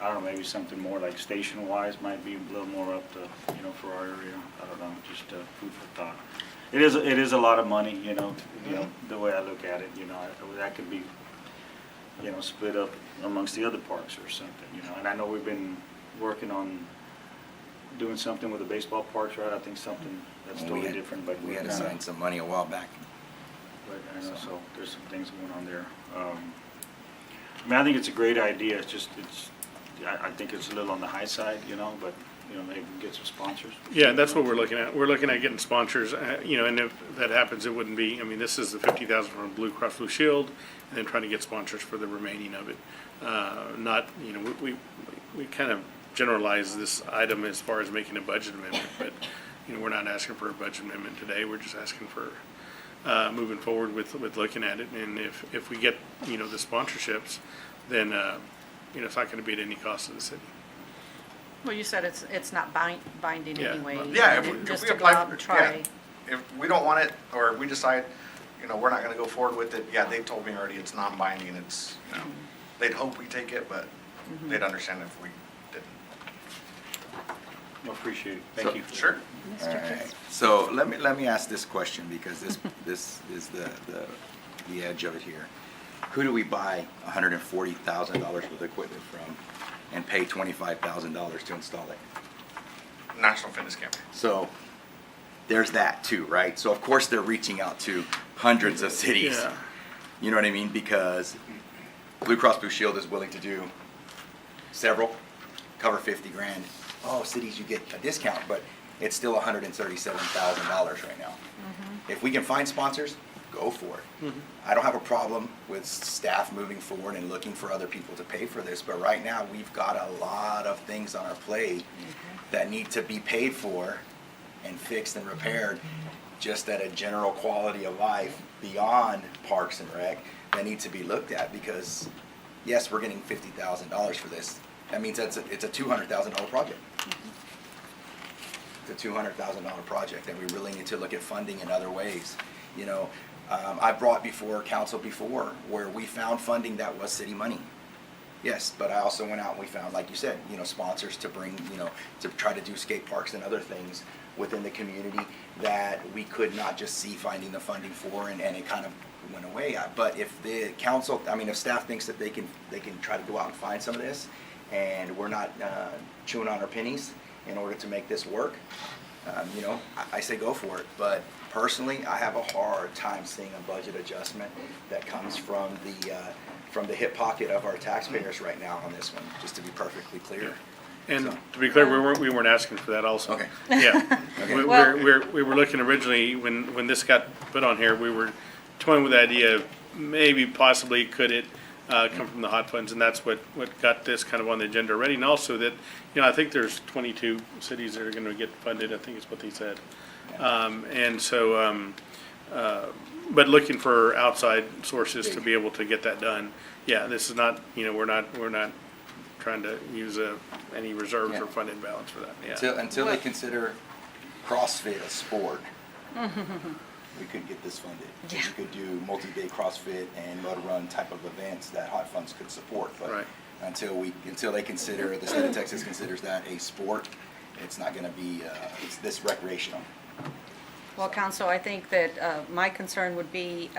I don't know, maybe something more like station-wise might be a little more up to, you know, for our area. I don't know, just food for thought. It is a lot of money, you know, the way I look at it, you know, that could be, you know, split up amongst the other parks or something, you know. And I know we've been working on doing something with the baseball parks, right? I think something that's totally different, but We had kinda- assigned some money a while back. but I know, so there's some things going on there. I mean, I think it's a great idea, it's just, I think it's a little on the high side, you know, but, you know, maybe we can get some sponsors. Yeah, that's what we're looking at. We're looking at getting sponsors, you know, and if that happens, it wouldn't be, I mean, this is the 50,000 from Blue Cross Blue Shield, and then trying to get sponsors for the remaining of it. Not, you know, we kind of generalize this item as far as making a budget amendment, but, you know, we're not asking for a budget amendment today. We're just asking for moving forward with looking at it. And if we get, you know, the sponsorships, then, you know, it's not going to be at any cost to the city. Well, you said it's not binding Yeah. anyway. Yeah, Just if to we go out apply, and yeah, try. if we don't want it, or we decide, you know, we're not gonna go forward with it, yeah, they told me already it's non-binding, it's, you know, they'd hope we take it, but they'd understand if we didn't. I appreciate it, thank you. Sure. All right. So let me ask this question, because this is the edge of it here. Who do we buy $140,000 worth of equipment from and pay $25,000 to install it? National Fitness Campaign. So there's that too, right? So of course they're reaching out to hundreds of cities. Yeah. You know what I mean? Because Blue Cross Blue Shield is willing to do several, cover 50 grand. Oh, cities, you get a discount, but it's still $137,000 right now. If we can find sponsors, go for it. I don't have a problem with staff moving forward and looking for other people to pay for this, but right now we've got a lot of things on our plate that need to be paid for and fixed and repaired, just at a general quality of life beyond Parks and Rec, that need to be looked at. Because yes, we're getting $50,000 for this. That means it's a $200,000 project. It's a $200,000 project, and we really need to look at funding in other ways. You know, I brought before council before where we found funding that was city money. Yes, but I also went out and we found, like you said, you know, sponsors to bring, you know, to try to do skate parks and other things within the community that we could not just see finding the funding for, and it kind of went away. But if the council, I mean, if staff thinks that they can try to go out and find some of this, and we're not chewing on our pennies in order to make this work, you know, I say go for it. But personally, I have a hard time seeing a budget adjustment that comes from the hip pocket of our taxpayers right now on this one, just to be perfectly clear. And So- to be clear, we weren't asking for that also. Okay. Yeah. Okay. We were looking originally, when this got put on here, we were toying with the idea of maybe possibly could it come from the hot funds, and that's what got this kind of on the agenda already. And also that, you know, I think there's 22 cities that are going to get funded, I think is what they said. And so, but looking for outside sources to be able to get that done. Yeah, this is not, you know, we're not trying to use any reserves or fund imbalance for that, yeah. Until they consider CrossFit a sport, we could get this funded. Yeah. We could do multi-day CrossFit and motor run type of events that hot funds could support. But Right. until they consider, the state of Texas considers that a sport, it's not gonna be, it's this recreational. Well, Council, I think that my concern would be,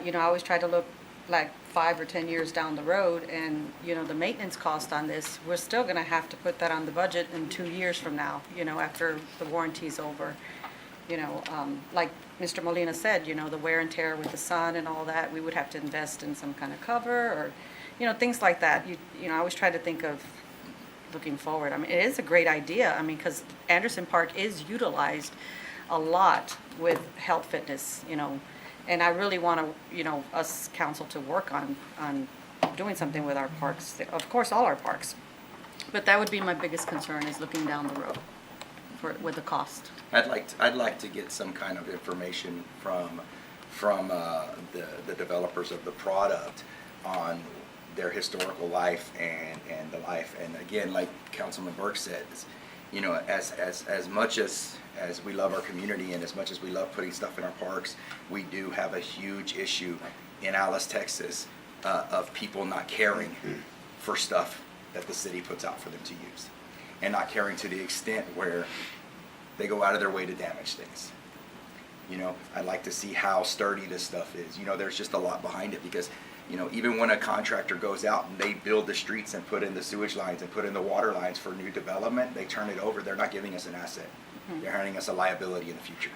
you know, I always try to look like 5 or 10 years down the road, and, you know, the maintenance cost on this, we're still going to have to put that on the budget in 2 years from now, you know, after the warranty's over. like Mr. Molina said, the wear and tear with the sun and all that, we would have to invest in some kind of cover or, things like that. I always try to think of looking forward. I mean, it is a great idea. I mean, because Anderson Park is utilized a lot with health fitness, and I really want to, us council to work on doing something with our parks, of course, all our parks. But that would be my biggest concern, is looking down the road with the cost. I'd like to get some kind of information from the developers of the product on their historical life and the life. And again, like Councilman Burke said, as much as we love our community and as much as we love putting stuff in our parks, we do have a huge issue in Alice, Texas, of people not caring for stuff that the city puts out for them to use, and not caring to the extent where they go out of their way to damage things. I'd like to see how sturdy this stuff is. There's just a lot behind it, because even when a contractor goes out and they build the streets and put in the sewage lines and put in the water lines for new development, they turn it over. They're not giving us an asset. They're handing us a liability in the future.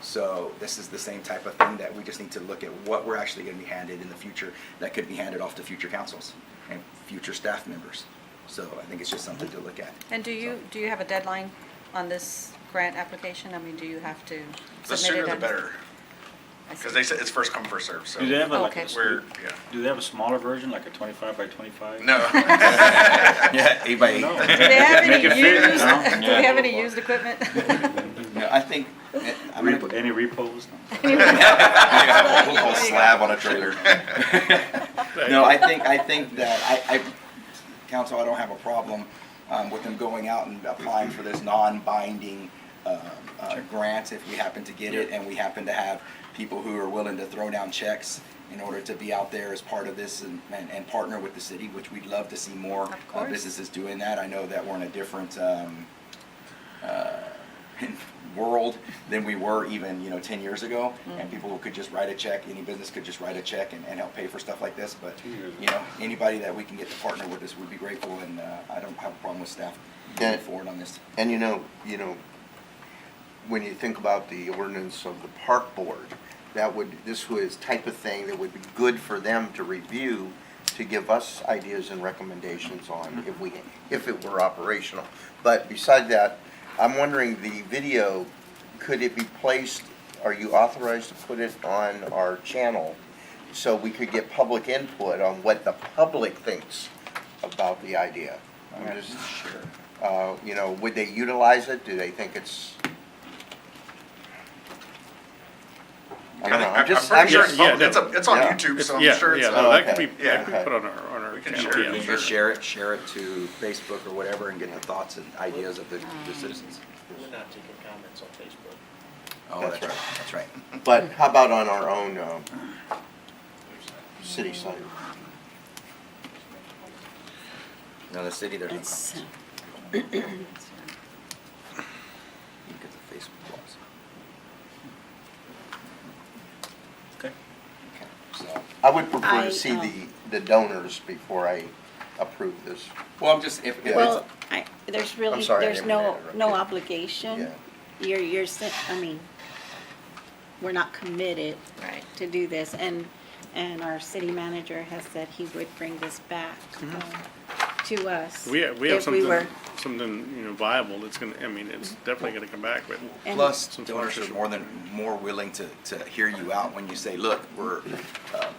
So this is the same type of thing that we just need to look at what we're actually going to be handed in the future that could be handed off to future councils and future staff members. So I think it's just something to look at. And do you have a deadline on this grant application? I mean, do you have to The submit it? sooner the better, because they said it's first come, first served, so. Do they have Okay. do they have a smaller version, like a 25 by 25? No. Yeah, 8 by 8. No. Do they have any Make it fit, used, no? do they have any used equipment? No, I think Any repos? a whole slab on a trailer. No, I think that council, I don't have a problem with them going out and applying for this non-binding grant if we happen to get it, and we happen to have people who are willing to throw down checks in order to be out there as part of this and partner with the city, which we'd love to see more Of course. businesses doing that. I know that we're in a different world than we were even 10 years ago, and people could just write a check, any business could just write a check and help pay for stuff like this. But anybody that we can get to partner with us would be grateful, and I don't have a problem with staff moving forward on this. And when you think about the ordinance of the park board, this was type of thing that would be good for them to review, to give us ideas and recommendations on if it were operational. But beside that, I'm wondering, the video, could it be placed, are you authorized to put it on our channel so we could get public input on what the public thinks about the idea? I'm just, would they utilize it? Do they think it's? I don't know. I'm pretty sure it's on Yeah. YouTube, so I'm Yeah, sure it's. yeah, no, that could be Yeah. put on our We can channel, share it. yeah, You sure. can share it to Facebook or whatever, and get the thoughts and ideas of the citizens. We're not taking comments on Facebook. Oh, That's that's right. That's right. But how about on our own city site? No, the city, there's no It's, comments. You get the Facebook laws. Okay. Okay, so, I would prefer I, to see the donors before I approve this. well, I'm just, if well, there's really, I'm sorry, I there's didn't mean to no interrupt no you. obligation. Yeah. I mean, we're not committed Right. to do this, and our city manager has said he would bring this back to us. We have if we were. something viable that's gonna, it's definitely gonna come back, but. And- plus, Some donors are sponsorship. more willing to hear you out when you say, look, we're,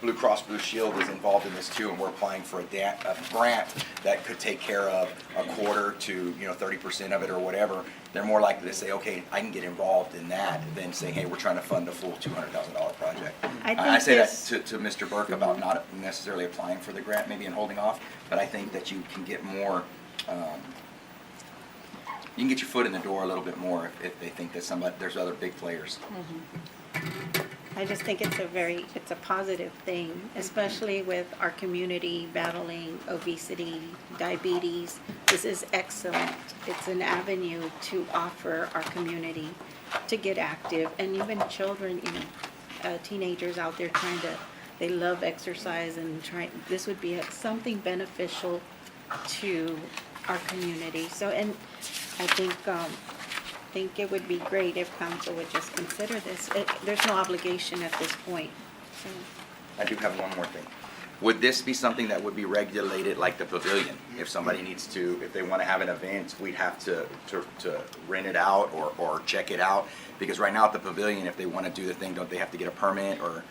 Blue Cross Blue Shield is involved in this too, and we're applying for a grant that could take care of a quarter to, 30% of it or whatever. They're more likely to say, okay, I can get involved in that than saying, hey, we're trying to fund a full $200,000 project. I think I say that this- to Mr. Burke about not necessarily applying for the grant maybe and holding off, but I think that you can get more, you can get your foot in the door a little bit more if they think that there's other big players. I just think it's a positive thing, especially with our community battling obesity, diabetes. This is excellent. It's an avenue to offer our community to get active, and even children, teenagers out there they love exercise and this would be something beneficial to our community. So, and I think think it would be great if council would just consider this. There's no obligation at this point, so. I do have one more thing. Would this be something that would be regulated like the pavilion? If somebody needs to, if they want to have an event, we'd have to rent it out or check it out? Because right now at the pavilion, if they want to do the thing, don't they have to get a permit or,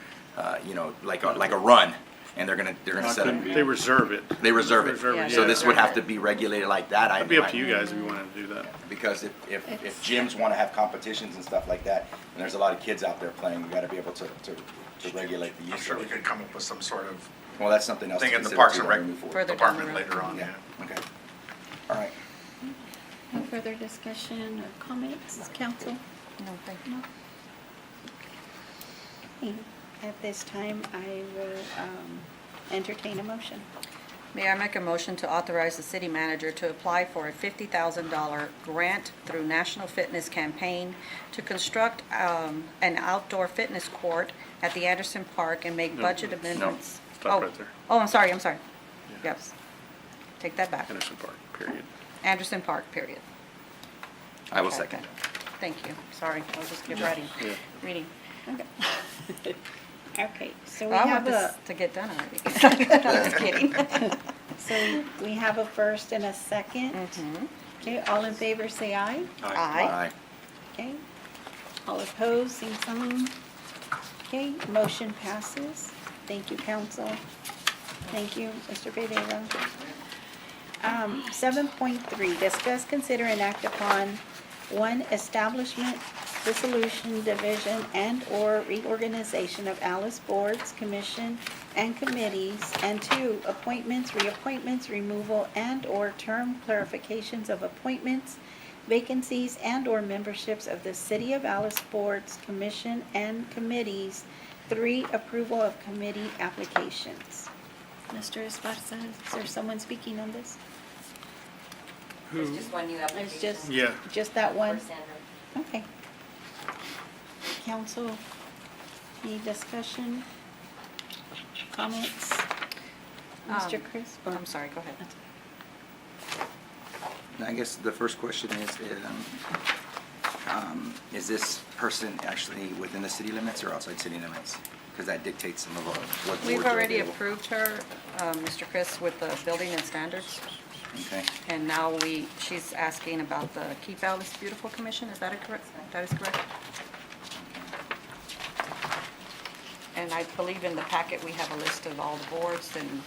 like a run? And they're gonna set it. They reserve it. They reserve it. Reserve it, So yeah. this would have to be regulated like that. It'd be up to you guys if you wanted to do that. Because if gyms want to have competitions and stuff like that, and there's a lot of kids out there playing, we got to be able to regulate the I'm use sure of we it. could come up with some sort of Well, that's something else to thing in the consider Parks too and when Rec we move forward. Further down the department road. later on, Yeah, yeah. okay. All right. No further discussion or comments, council? No, thank you. Okay. At this time, I will entertain a motion. Mayor, I make a motion to authorize the city manager to apply for a $50,000 grant through National Fitness Campaign to construct an outdoor fitness court at the Anderson Park and make budget amendments. Stop right there. Oh, I'm sorry. Yes. Take that back. Anderson Park, period. Anderson Park, period. I will Okay, second. okay. Thank you. Sorry, I'll just get ready. Yeah. Reading. Okay, so we I want have this a, to get done already. I'm just kidding. so we have a first and a second. Mhm. Okay, all in favor, say aye. Aye. Okay. All opposed, same sign. Okay, motion passes. Thank you, council. Thank you, Mr. Pereira. 7.3, discuss, consider, and act upon, 1, establishment, dissolution, division, and/or reorganization of Alice boards, commission, and committees, and 2, appointments, reappointments, removal, and/or term clarifications of appointments, vacancies, and/or memberships of the City of Alice boards, commission, and committees. 3, approval of committee applications. Mr. Esparza, is there someone speaking on this? Who? Just one new application. It's Yeah. just that one? For Sandra. Okay. Council, any discussion, comments? Mr. Chris? or- I'm sorry, go ahead. I guess the first question is this person actually within the city limits or outside city limits? Because that dictates some of our, what boards We've are already available. approved her, Mr. Chris, with the building and standards. Okay. And now she's asking about the Keep Alice Beautiful Commission, is that correct? That is correct? And I believe in the packet, we have a list of all the boards and,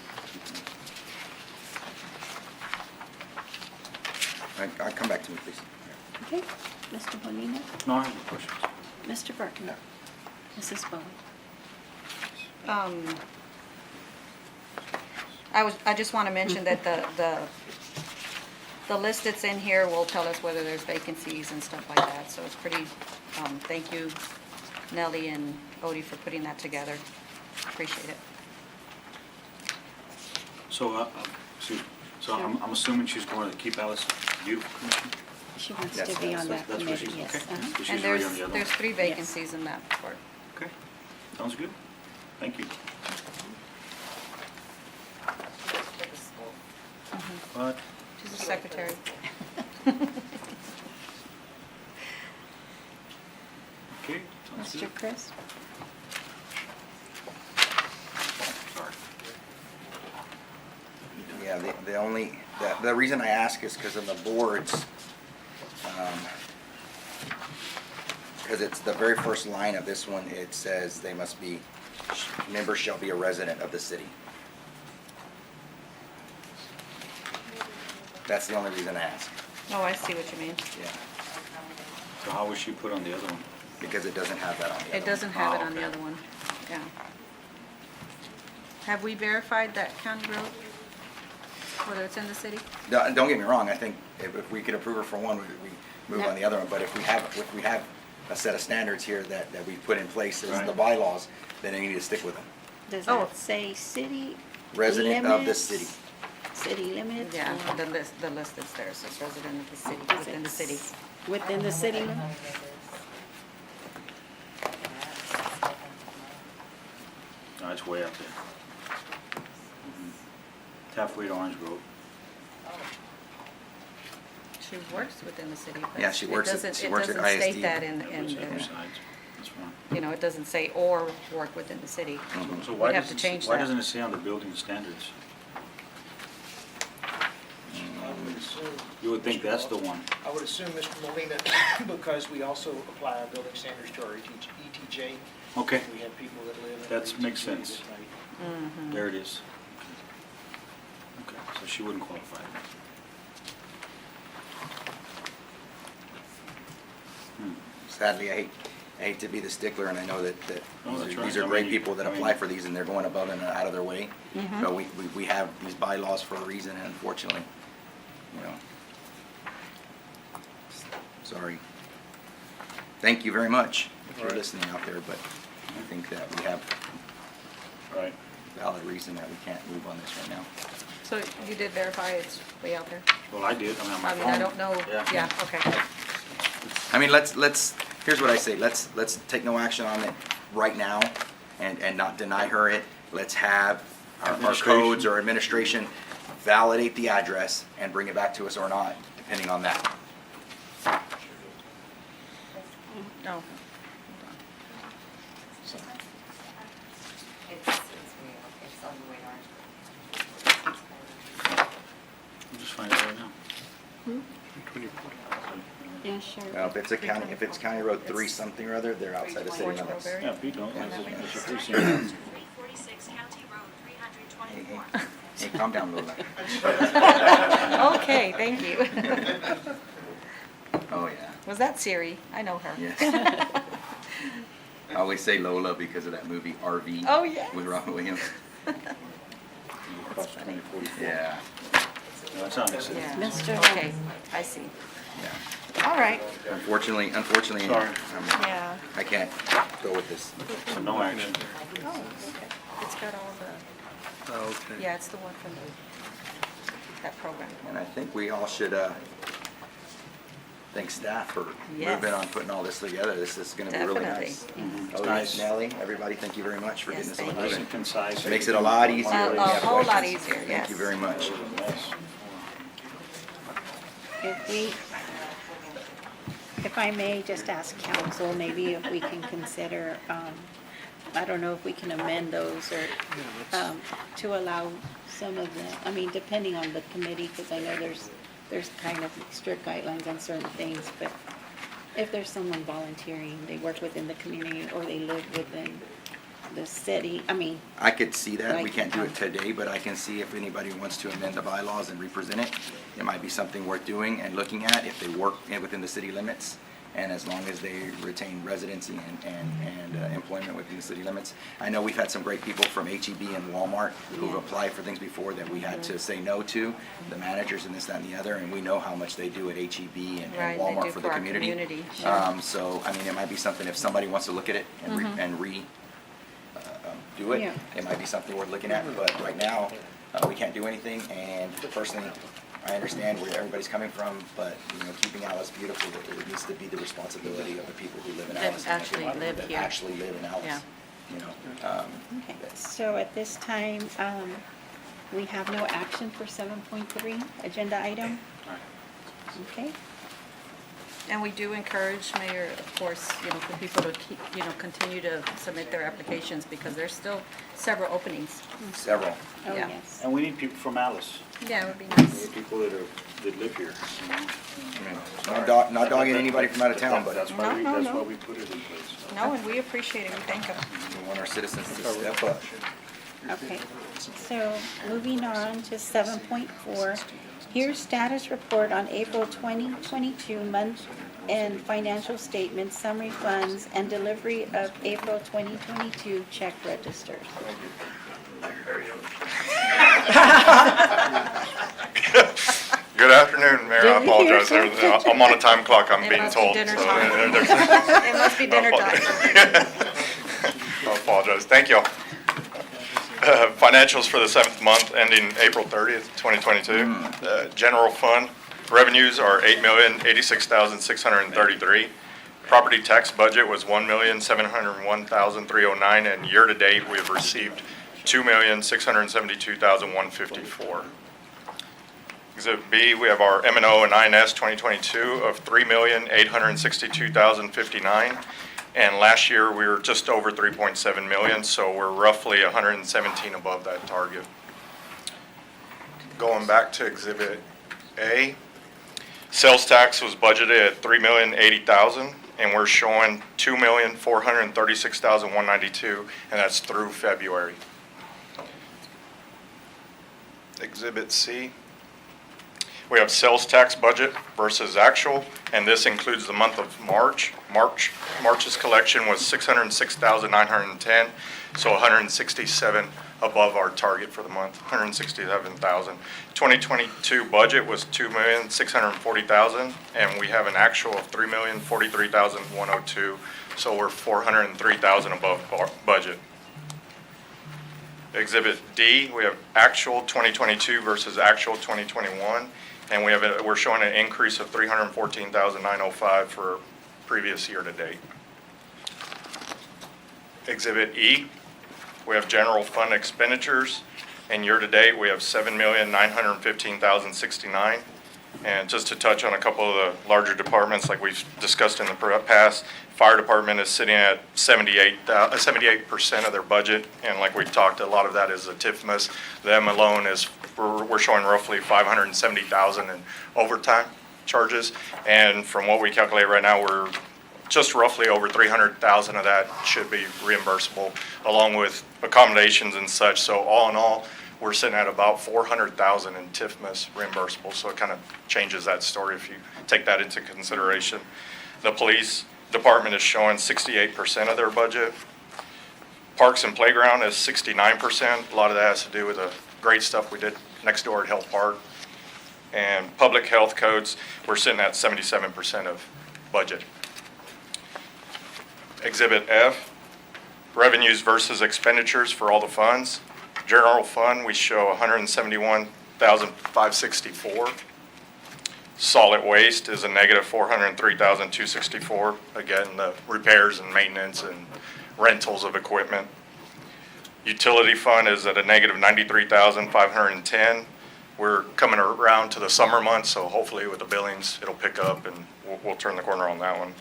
I'll come back to me, please. Okay, Mr. Bonino, No, I have no questions. Mr. Burke? No. Mrs. Bowen? I just want to mention that the list that's in here will tell us whether there's vacancies and stuff like that, so it's pretty, thank you, Nellie and Odie, for putting that together. Appreciate it. So, I'm assuming she's going to Keep Alice Beautiful Commission? She wants Yes, to be on that That's where committee, she's, yes. okay. uh-huh. So she's And already on the other there's one. 3 vacancies in that part. Okay, sounds good. Thank you. What? She's the secretary. Okay, sounds good. Mr. Chris? Sorry. Yeah, the reason I ask is because of the boards, because it's the very first line of this one, it says they must be, members shall be a resident of the city. That's the only reason I ask, Oh, I see what you mean. yeah, So how was she put on the other one? because it doesn't have that on the other It doesn't have it Oh, on the okay. other one, yeah. Have we verified that county road? Whether it's in the city? Don't get me wrong, I think if we could approve her for one, we move on the other one, but if we have a set of standards here that we put in place as the Right. bylaws, then they need to stick with them. Does Oh. that say city Resident of the limits? city. City limits? Yeah, or the list that's there says resident of the city, does within it the city. Within the city limits? No, it's way up there. It's halfway to Orange Grove. She works within the city. but Yeah, she works at- it she works at doesn't state ISD. that in Whichever the, sides, that's fine. you know, it doesn't say or work within the city. So why We'd have to doesn't, change why that. doesn't it say on the building standards? I would assume, You would think that's the one. I would assume, Mr. Molina, because we also apply our building standards to our ETJ. Okay, We have people that live in. our that makes ETJ sense. that might- There it is. Okay, so she wouldn't qualify. Sadly, I hate to be the stickler, and I know that No, that's right. these are I great mean, people that I mean- apply for these, and they're going above and out of their way. But we have these bylaws for a reason, and unfortunately, you know. Sorry. Thank you very much if you're Right. listening out there, but I think that we have Right. valid reason that we can't move on this right now. So you did verify it's way out there? Well, I did, I mean, on my I phone. mean, I don't know, yeah, okay. I mean, here's what I say, let's take no action on it right now and not deny her it. Let's have our codes or administration validate the address and bring it back to us or not, depending on that. No. We'll just find out right now. Yeah, sure. Well, if it's County Road 3 something or other, they're outside the city Orange limits. Grove Yeah, area? Pete, don't, Yeah. it's a precinct. 346 County Road, 324. Hey, calm down, Lola. Okay, thank you. Oh, yeah. Was that Siri? I know her. Yes. I always say Lola because of that movie RV. Oh, yes. With Robin Williams. Across 2044. Yeah, No, that's not necessary. Yeah. Mr. Okay, I see. yeah. All right. Unfortunately, Sorry. Yeah. I can't go with this. So no action. Oh, okay. It's got all the, yeah, it's the one from that program. And I think we all should thank staff for Yes. moving on putting all this together. This is going to be really Definitely. nice. It's Oh, nice. Nellie, everybody, thank you very much for Yes, getting this all thank Nice moving. and concise. Makes it a lot easier. when we A have whole lot questions. easier, yes. Thank you very much. If I may just ask council, maybe if we can consider, I don't know if we can amend those or to allow some of the, I mean, depending on the committee, because I know there's kind of strict guidelines on certain things, but if there's someone volunteering, they work within the community or they live within the city, I mean, I could see that. We Like, can't do it today, but I can see if anybody wants to amend the bylaws and represent it. It might be something worth doing and looking at if they work within the city limits. And as long as they retain residency and employment within the city limits. I know we've had some great people from HEB and Walmart who've applied for things before that we had to say no to, the managers and this, that, and the other, and we know how much they do at HEB and Right, they Walmart do for the for our community. community, sure. So, I mean, it might be something, if somebody wants to look at it and do it, Yeah. it might be something worth looking at, but right now, we can't do anything, and personally, I understand where everybody's coming from, but, you know, keeping Alice beautiful, it needs to be the responsibility of the people who live in That Alice. actually live that here. actually live in Alice, Yeah. you know. okay. So at this time, we have no action for 7.3 agenda item. Okay, And we do encourage, Mayor, of course, you know, for people to keep, you know, continue to submit their applications because there's still several openings. Several. oh, Yeah. yes. And we need people from Alice. Yeah, it would be We nice. need people that live here. Not dogging anybody from out of town, but That's why No, that's no. why we put it in place. No, and we appreciate it, we thank them. we want our citizens to step up. Okay, so moving on to 7.4, here's status report on April 2022 month and financial statements, summary funds, and delivery of April 2022 check registers. Good afternoon, Mayor. I Did you hear apologize. something? I'm on a time clock, I'm It being must be told. dinner so, time. there's- It must be dinner time. I apologize. Thank you. Financials for the 7th month ending April 30th, 2022. General fund revenues are $8,086,633. Property tax budget was $1,701,309, and year-to-date, we have received $2,672,154. Exhibit B, we have our M&O and INS 2022 of $3,862,059. And last year, we were just over 3.7 million, so we're roughly 117 above that target. Going back to Exhibit A, sales tax was budgeted at $3,080,000, and we're showing $2,436,192, and that's through February. Exhibit C, we have sales tax budget versus actual, and this includes the month of March. March's collection was $606,910, so 167 above our target for the month, 167,000. 2022 budget was $2,640,000, and we have an actual of $3,043,102, so we're 403,000 above our budget. Exhibit D, we have actual 2022 versus actual 2021, and we're showing an increase of 314,905 for previous year to date. Exhibit E, we have general fund expenditures, and year to date we have $7,915,069. And just to touch on a couple of the larger departments, like we've discussed in the past, fire department is sitting at 78% of their budget, and like we talked, a lot of that is a TIFMAS. Them alone is we're showing roughly 570,000 in overtime charges, and from what we calculate right now, we're just roughly over 300,000 of that should be reimbursable, along with accommodations and such. So all in all, we're sitting at about 400,000 in TIFMAS reimbursable, so it kind of changes that story if you take that into consideration. The police department is showing 68% of their budget. Parks and playground is 69%. A lot of that has to do with the great stuff we did next door at Hill Park. And public health codes, we're sitting at 77% of budget. Exhibit F, revenues versus expenditures for all the funds. General fund, we show 171,564. Solid waste is a negative 403,264. Again, the repairs and maintenance and rentals of equipment. Utility fund is at a negative 93,510. We're coming around to the summer months, so hopefully with the billings, it'll pick up and we'll turn the corner on that one.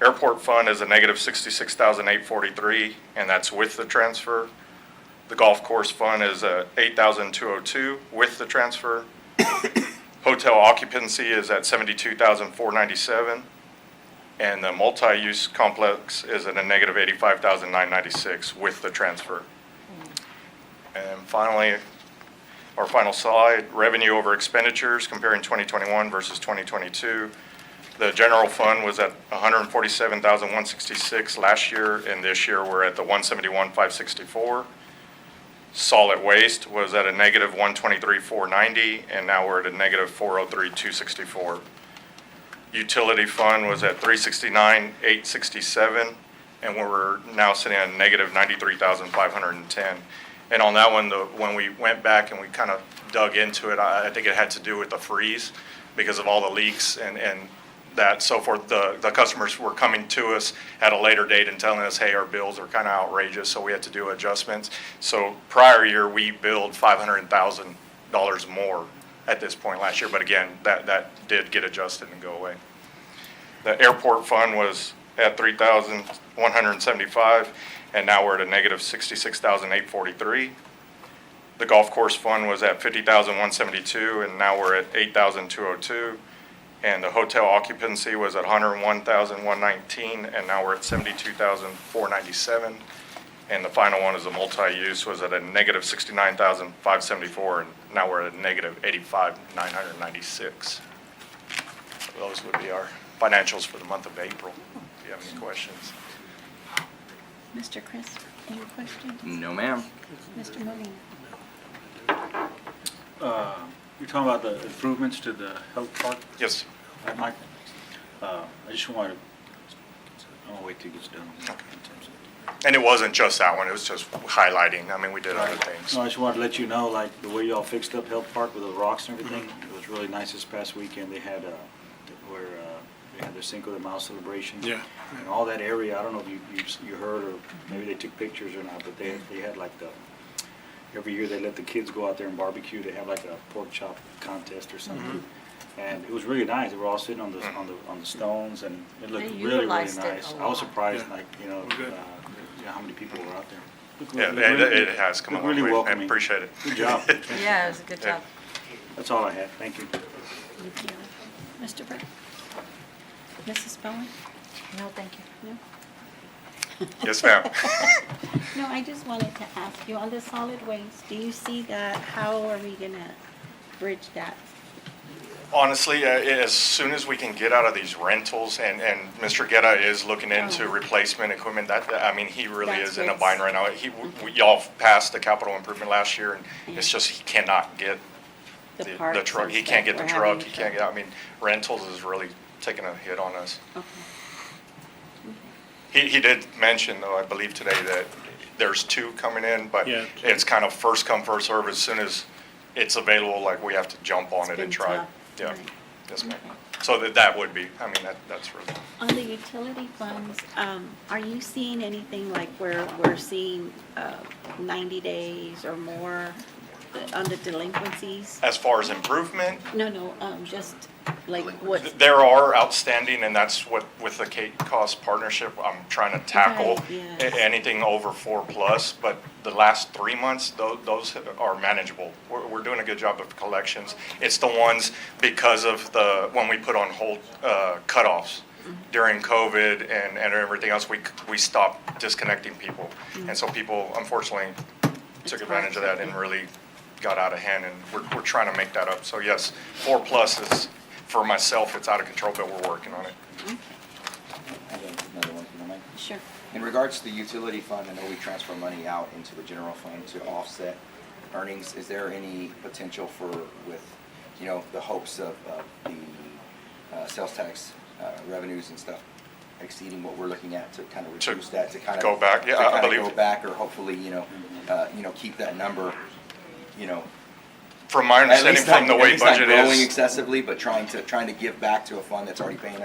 Airport fund is a negative 66,843, and that's with the transfer. The golf course fund is 8,202 with the transfer. Hotel occupancy is at 72,497, and the multi-use complex is at a negative 85,996 with the transfer. And finally, our final slide, revenue over expenditures comparing 2021 versus 2022. The general fund was at 147,166 last year, and this year we're at the 171,564. Solid waste was at a negative 123,490, and now we're at a negative 403,264. Utility fund was at 369,867, and we're now sitting at a negative 93,510. And on that one, when we went back and we kind of dug into it, I think it had to do with the freeze because of all the leaks and that so forth. The customers were coming to us at a later date and telling us, hey, our bills are kind of outrageous, so we had to do adjustments. So prior year, we billed $500,000 more at this point last year, but again, that did get adjusted and go away. The airport fund was at 3,175, and now we're at a negative 66,843. The golf course fund was at 50,172, and now we're at 8,202. And the hotel occupancy was at 101,119, and now we're at 72,497. And the final one is a multi-use was at a negative 69,574, and now we're at a negative 85,996. Those would be our financials for the month of April, if you have any questions. Mr. Chris, any questions? No, ma'am. Mr. Molina? You're talking about the improvements to the health park? Yes. I just want to, I'll wait till it gets done. Okay. And it wasn't just that one, it was just highlighting. I mean, we did other things. No, I just wanted to let you know, like, the way y'all fixed up Health Park with the rocks and everything, it was really nice this past weekend. They had, they had their Cinco de Mayo celebration. Yeah. And all that area, I don't know if you heard or maybe they took pictures or not, but they had like every year they let the kids go out there and barbecue. They have like a pork chop contest or something. And it was really nice. They were all sitting on the stones, and it looked They really, really utilized it nice. a I was lot. surprised, Yeah. like, how many people were out there. Looked Yeah, really- it has come a looked long really way. I welcoming. appreciate it. Good job. Yeah, it was a good job. That's all I had. Thank you. Thank you. Mr. Burke? Mrs. Bowen? No, thank you. No? Yes, ma'am. No, I just wanted to ask you, on the solid waste, do you see that, how are we gonna bridge that? Honestly, as soon as we can get out of these rentals, and Mr. Guerra is looking into Oh. replacement equipment, I mean, he really That's is in a what's- bind right now. Y'all passed the capital improvement last year, and it's just, he cannot get The the parts truck. and He can't stuff get the we're truck, having he can't get, I mean, rentals is really taking a hit on us. Okay. He did mention, though, I believe today, that there's 2 coming in, but Yeah. it's kind of first come, first served. As soon as it's available, like, we have to jump on it been and try. tough. Yeah, Right. yes, ma'am. Okay. So that would be, I mean, that's really, On the utility funds, are you seeing anything like where we're seeing 90 days or more on the delinquencies? as far as improvement, No, just like what's, there are outstanding, and that's what, with the Cape Coast partnership, I'm trying to tackle. Right, yes. Anything over 4+, but the last 3 months, those are manageable. We're doing a good job of collections. It's the ones, because of when we put on hold cutoffs during COVID and everything else, we stopped disconnecting people. And so people, unfortunately, took advantage of that and really got out of hand, and we're trying to make that up. So yes, 4+ is, for myself, it's out of control, but we're working on it. I have another one, if you don't mind. sure. In regards to the utility fund, I know we transfer money out into the general fund to offset earnings. Is there any potential for, with, the hopes of the sales tax revenues and stuff exceeding what we're looking at, to kind of reduce that, to kind of go back? Yeah, to I kind of believe- go back, or hopefully, keep that number, From my at understanding, least not, from the at way least not budget growing is, excessively, but trying to give back to a fund that's already paying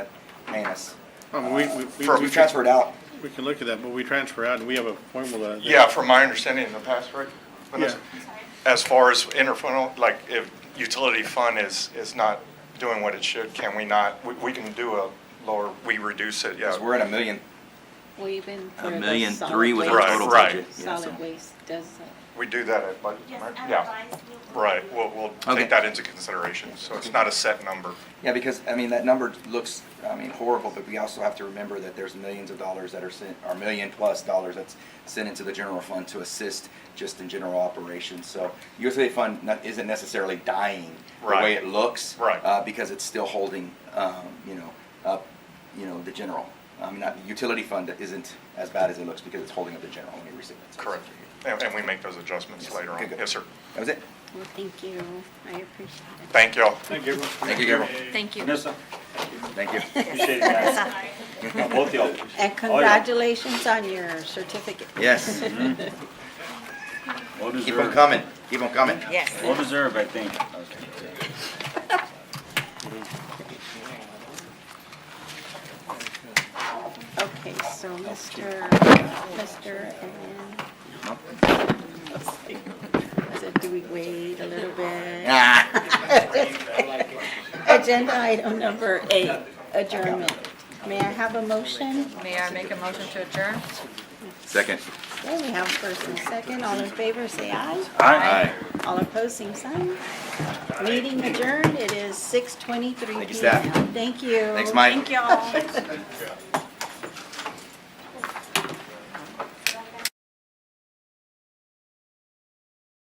us. We transferred out. We can look at that, but we transfer out, and we have a formula. that- yeah, from my understanding in the past, right? Vanessa? Yeah. As far as interfund, like if utility fund is not doing what it should, can we not, we can do a lower, we reduce it, yeah. Because we're at $1 million. Well, even for $1.3 the million solid with waste. our Right, total right. budget. Yeah, so- Solid waste does, We do that at budget, Yes, right? I'm Yeah, advised we'll- right, we'll Okay. take that into consideration, so it's not a set number. Yeah, because, that number looks, horrible, but we also have to remember that there's millions of dollars that are sent, or $1 million+ that's sent into the general fund to assist just in general operations. So utility fund isn't necessarily dying the way Right. it looks. Right. Because it's still holding, up, the general. The utility fund isn't as bad as it looks because it's holding up the general when you receive it. So- Correct. And we make those adjustments Yes. later Okay, on. good. Yes, sir. That was it. well, thank you. I appreciate it. Thank y'all. Thank you. Thank you, Gabriel. Thank you. Vanessa, Thank you. appreciate it, guys. No, both y'all. And congratulations on your certificate. Yes. Well Keep them deserved. coming. Keep them coming. Yes. Well deserved, I think. Okay, so Mr. and I said, do we wait a little bit? Agenda item number 8, adjournment. May I have a motion? May I make a motion to adjourn? Second. Okay, we have first and second. All in favor, say aye. Aye. All opposed, same sign. Meeting adjourned. It is 6:23 Thank you, p.m. staff. Thank you. Thanks, Mike. Thank y'all.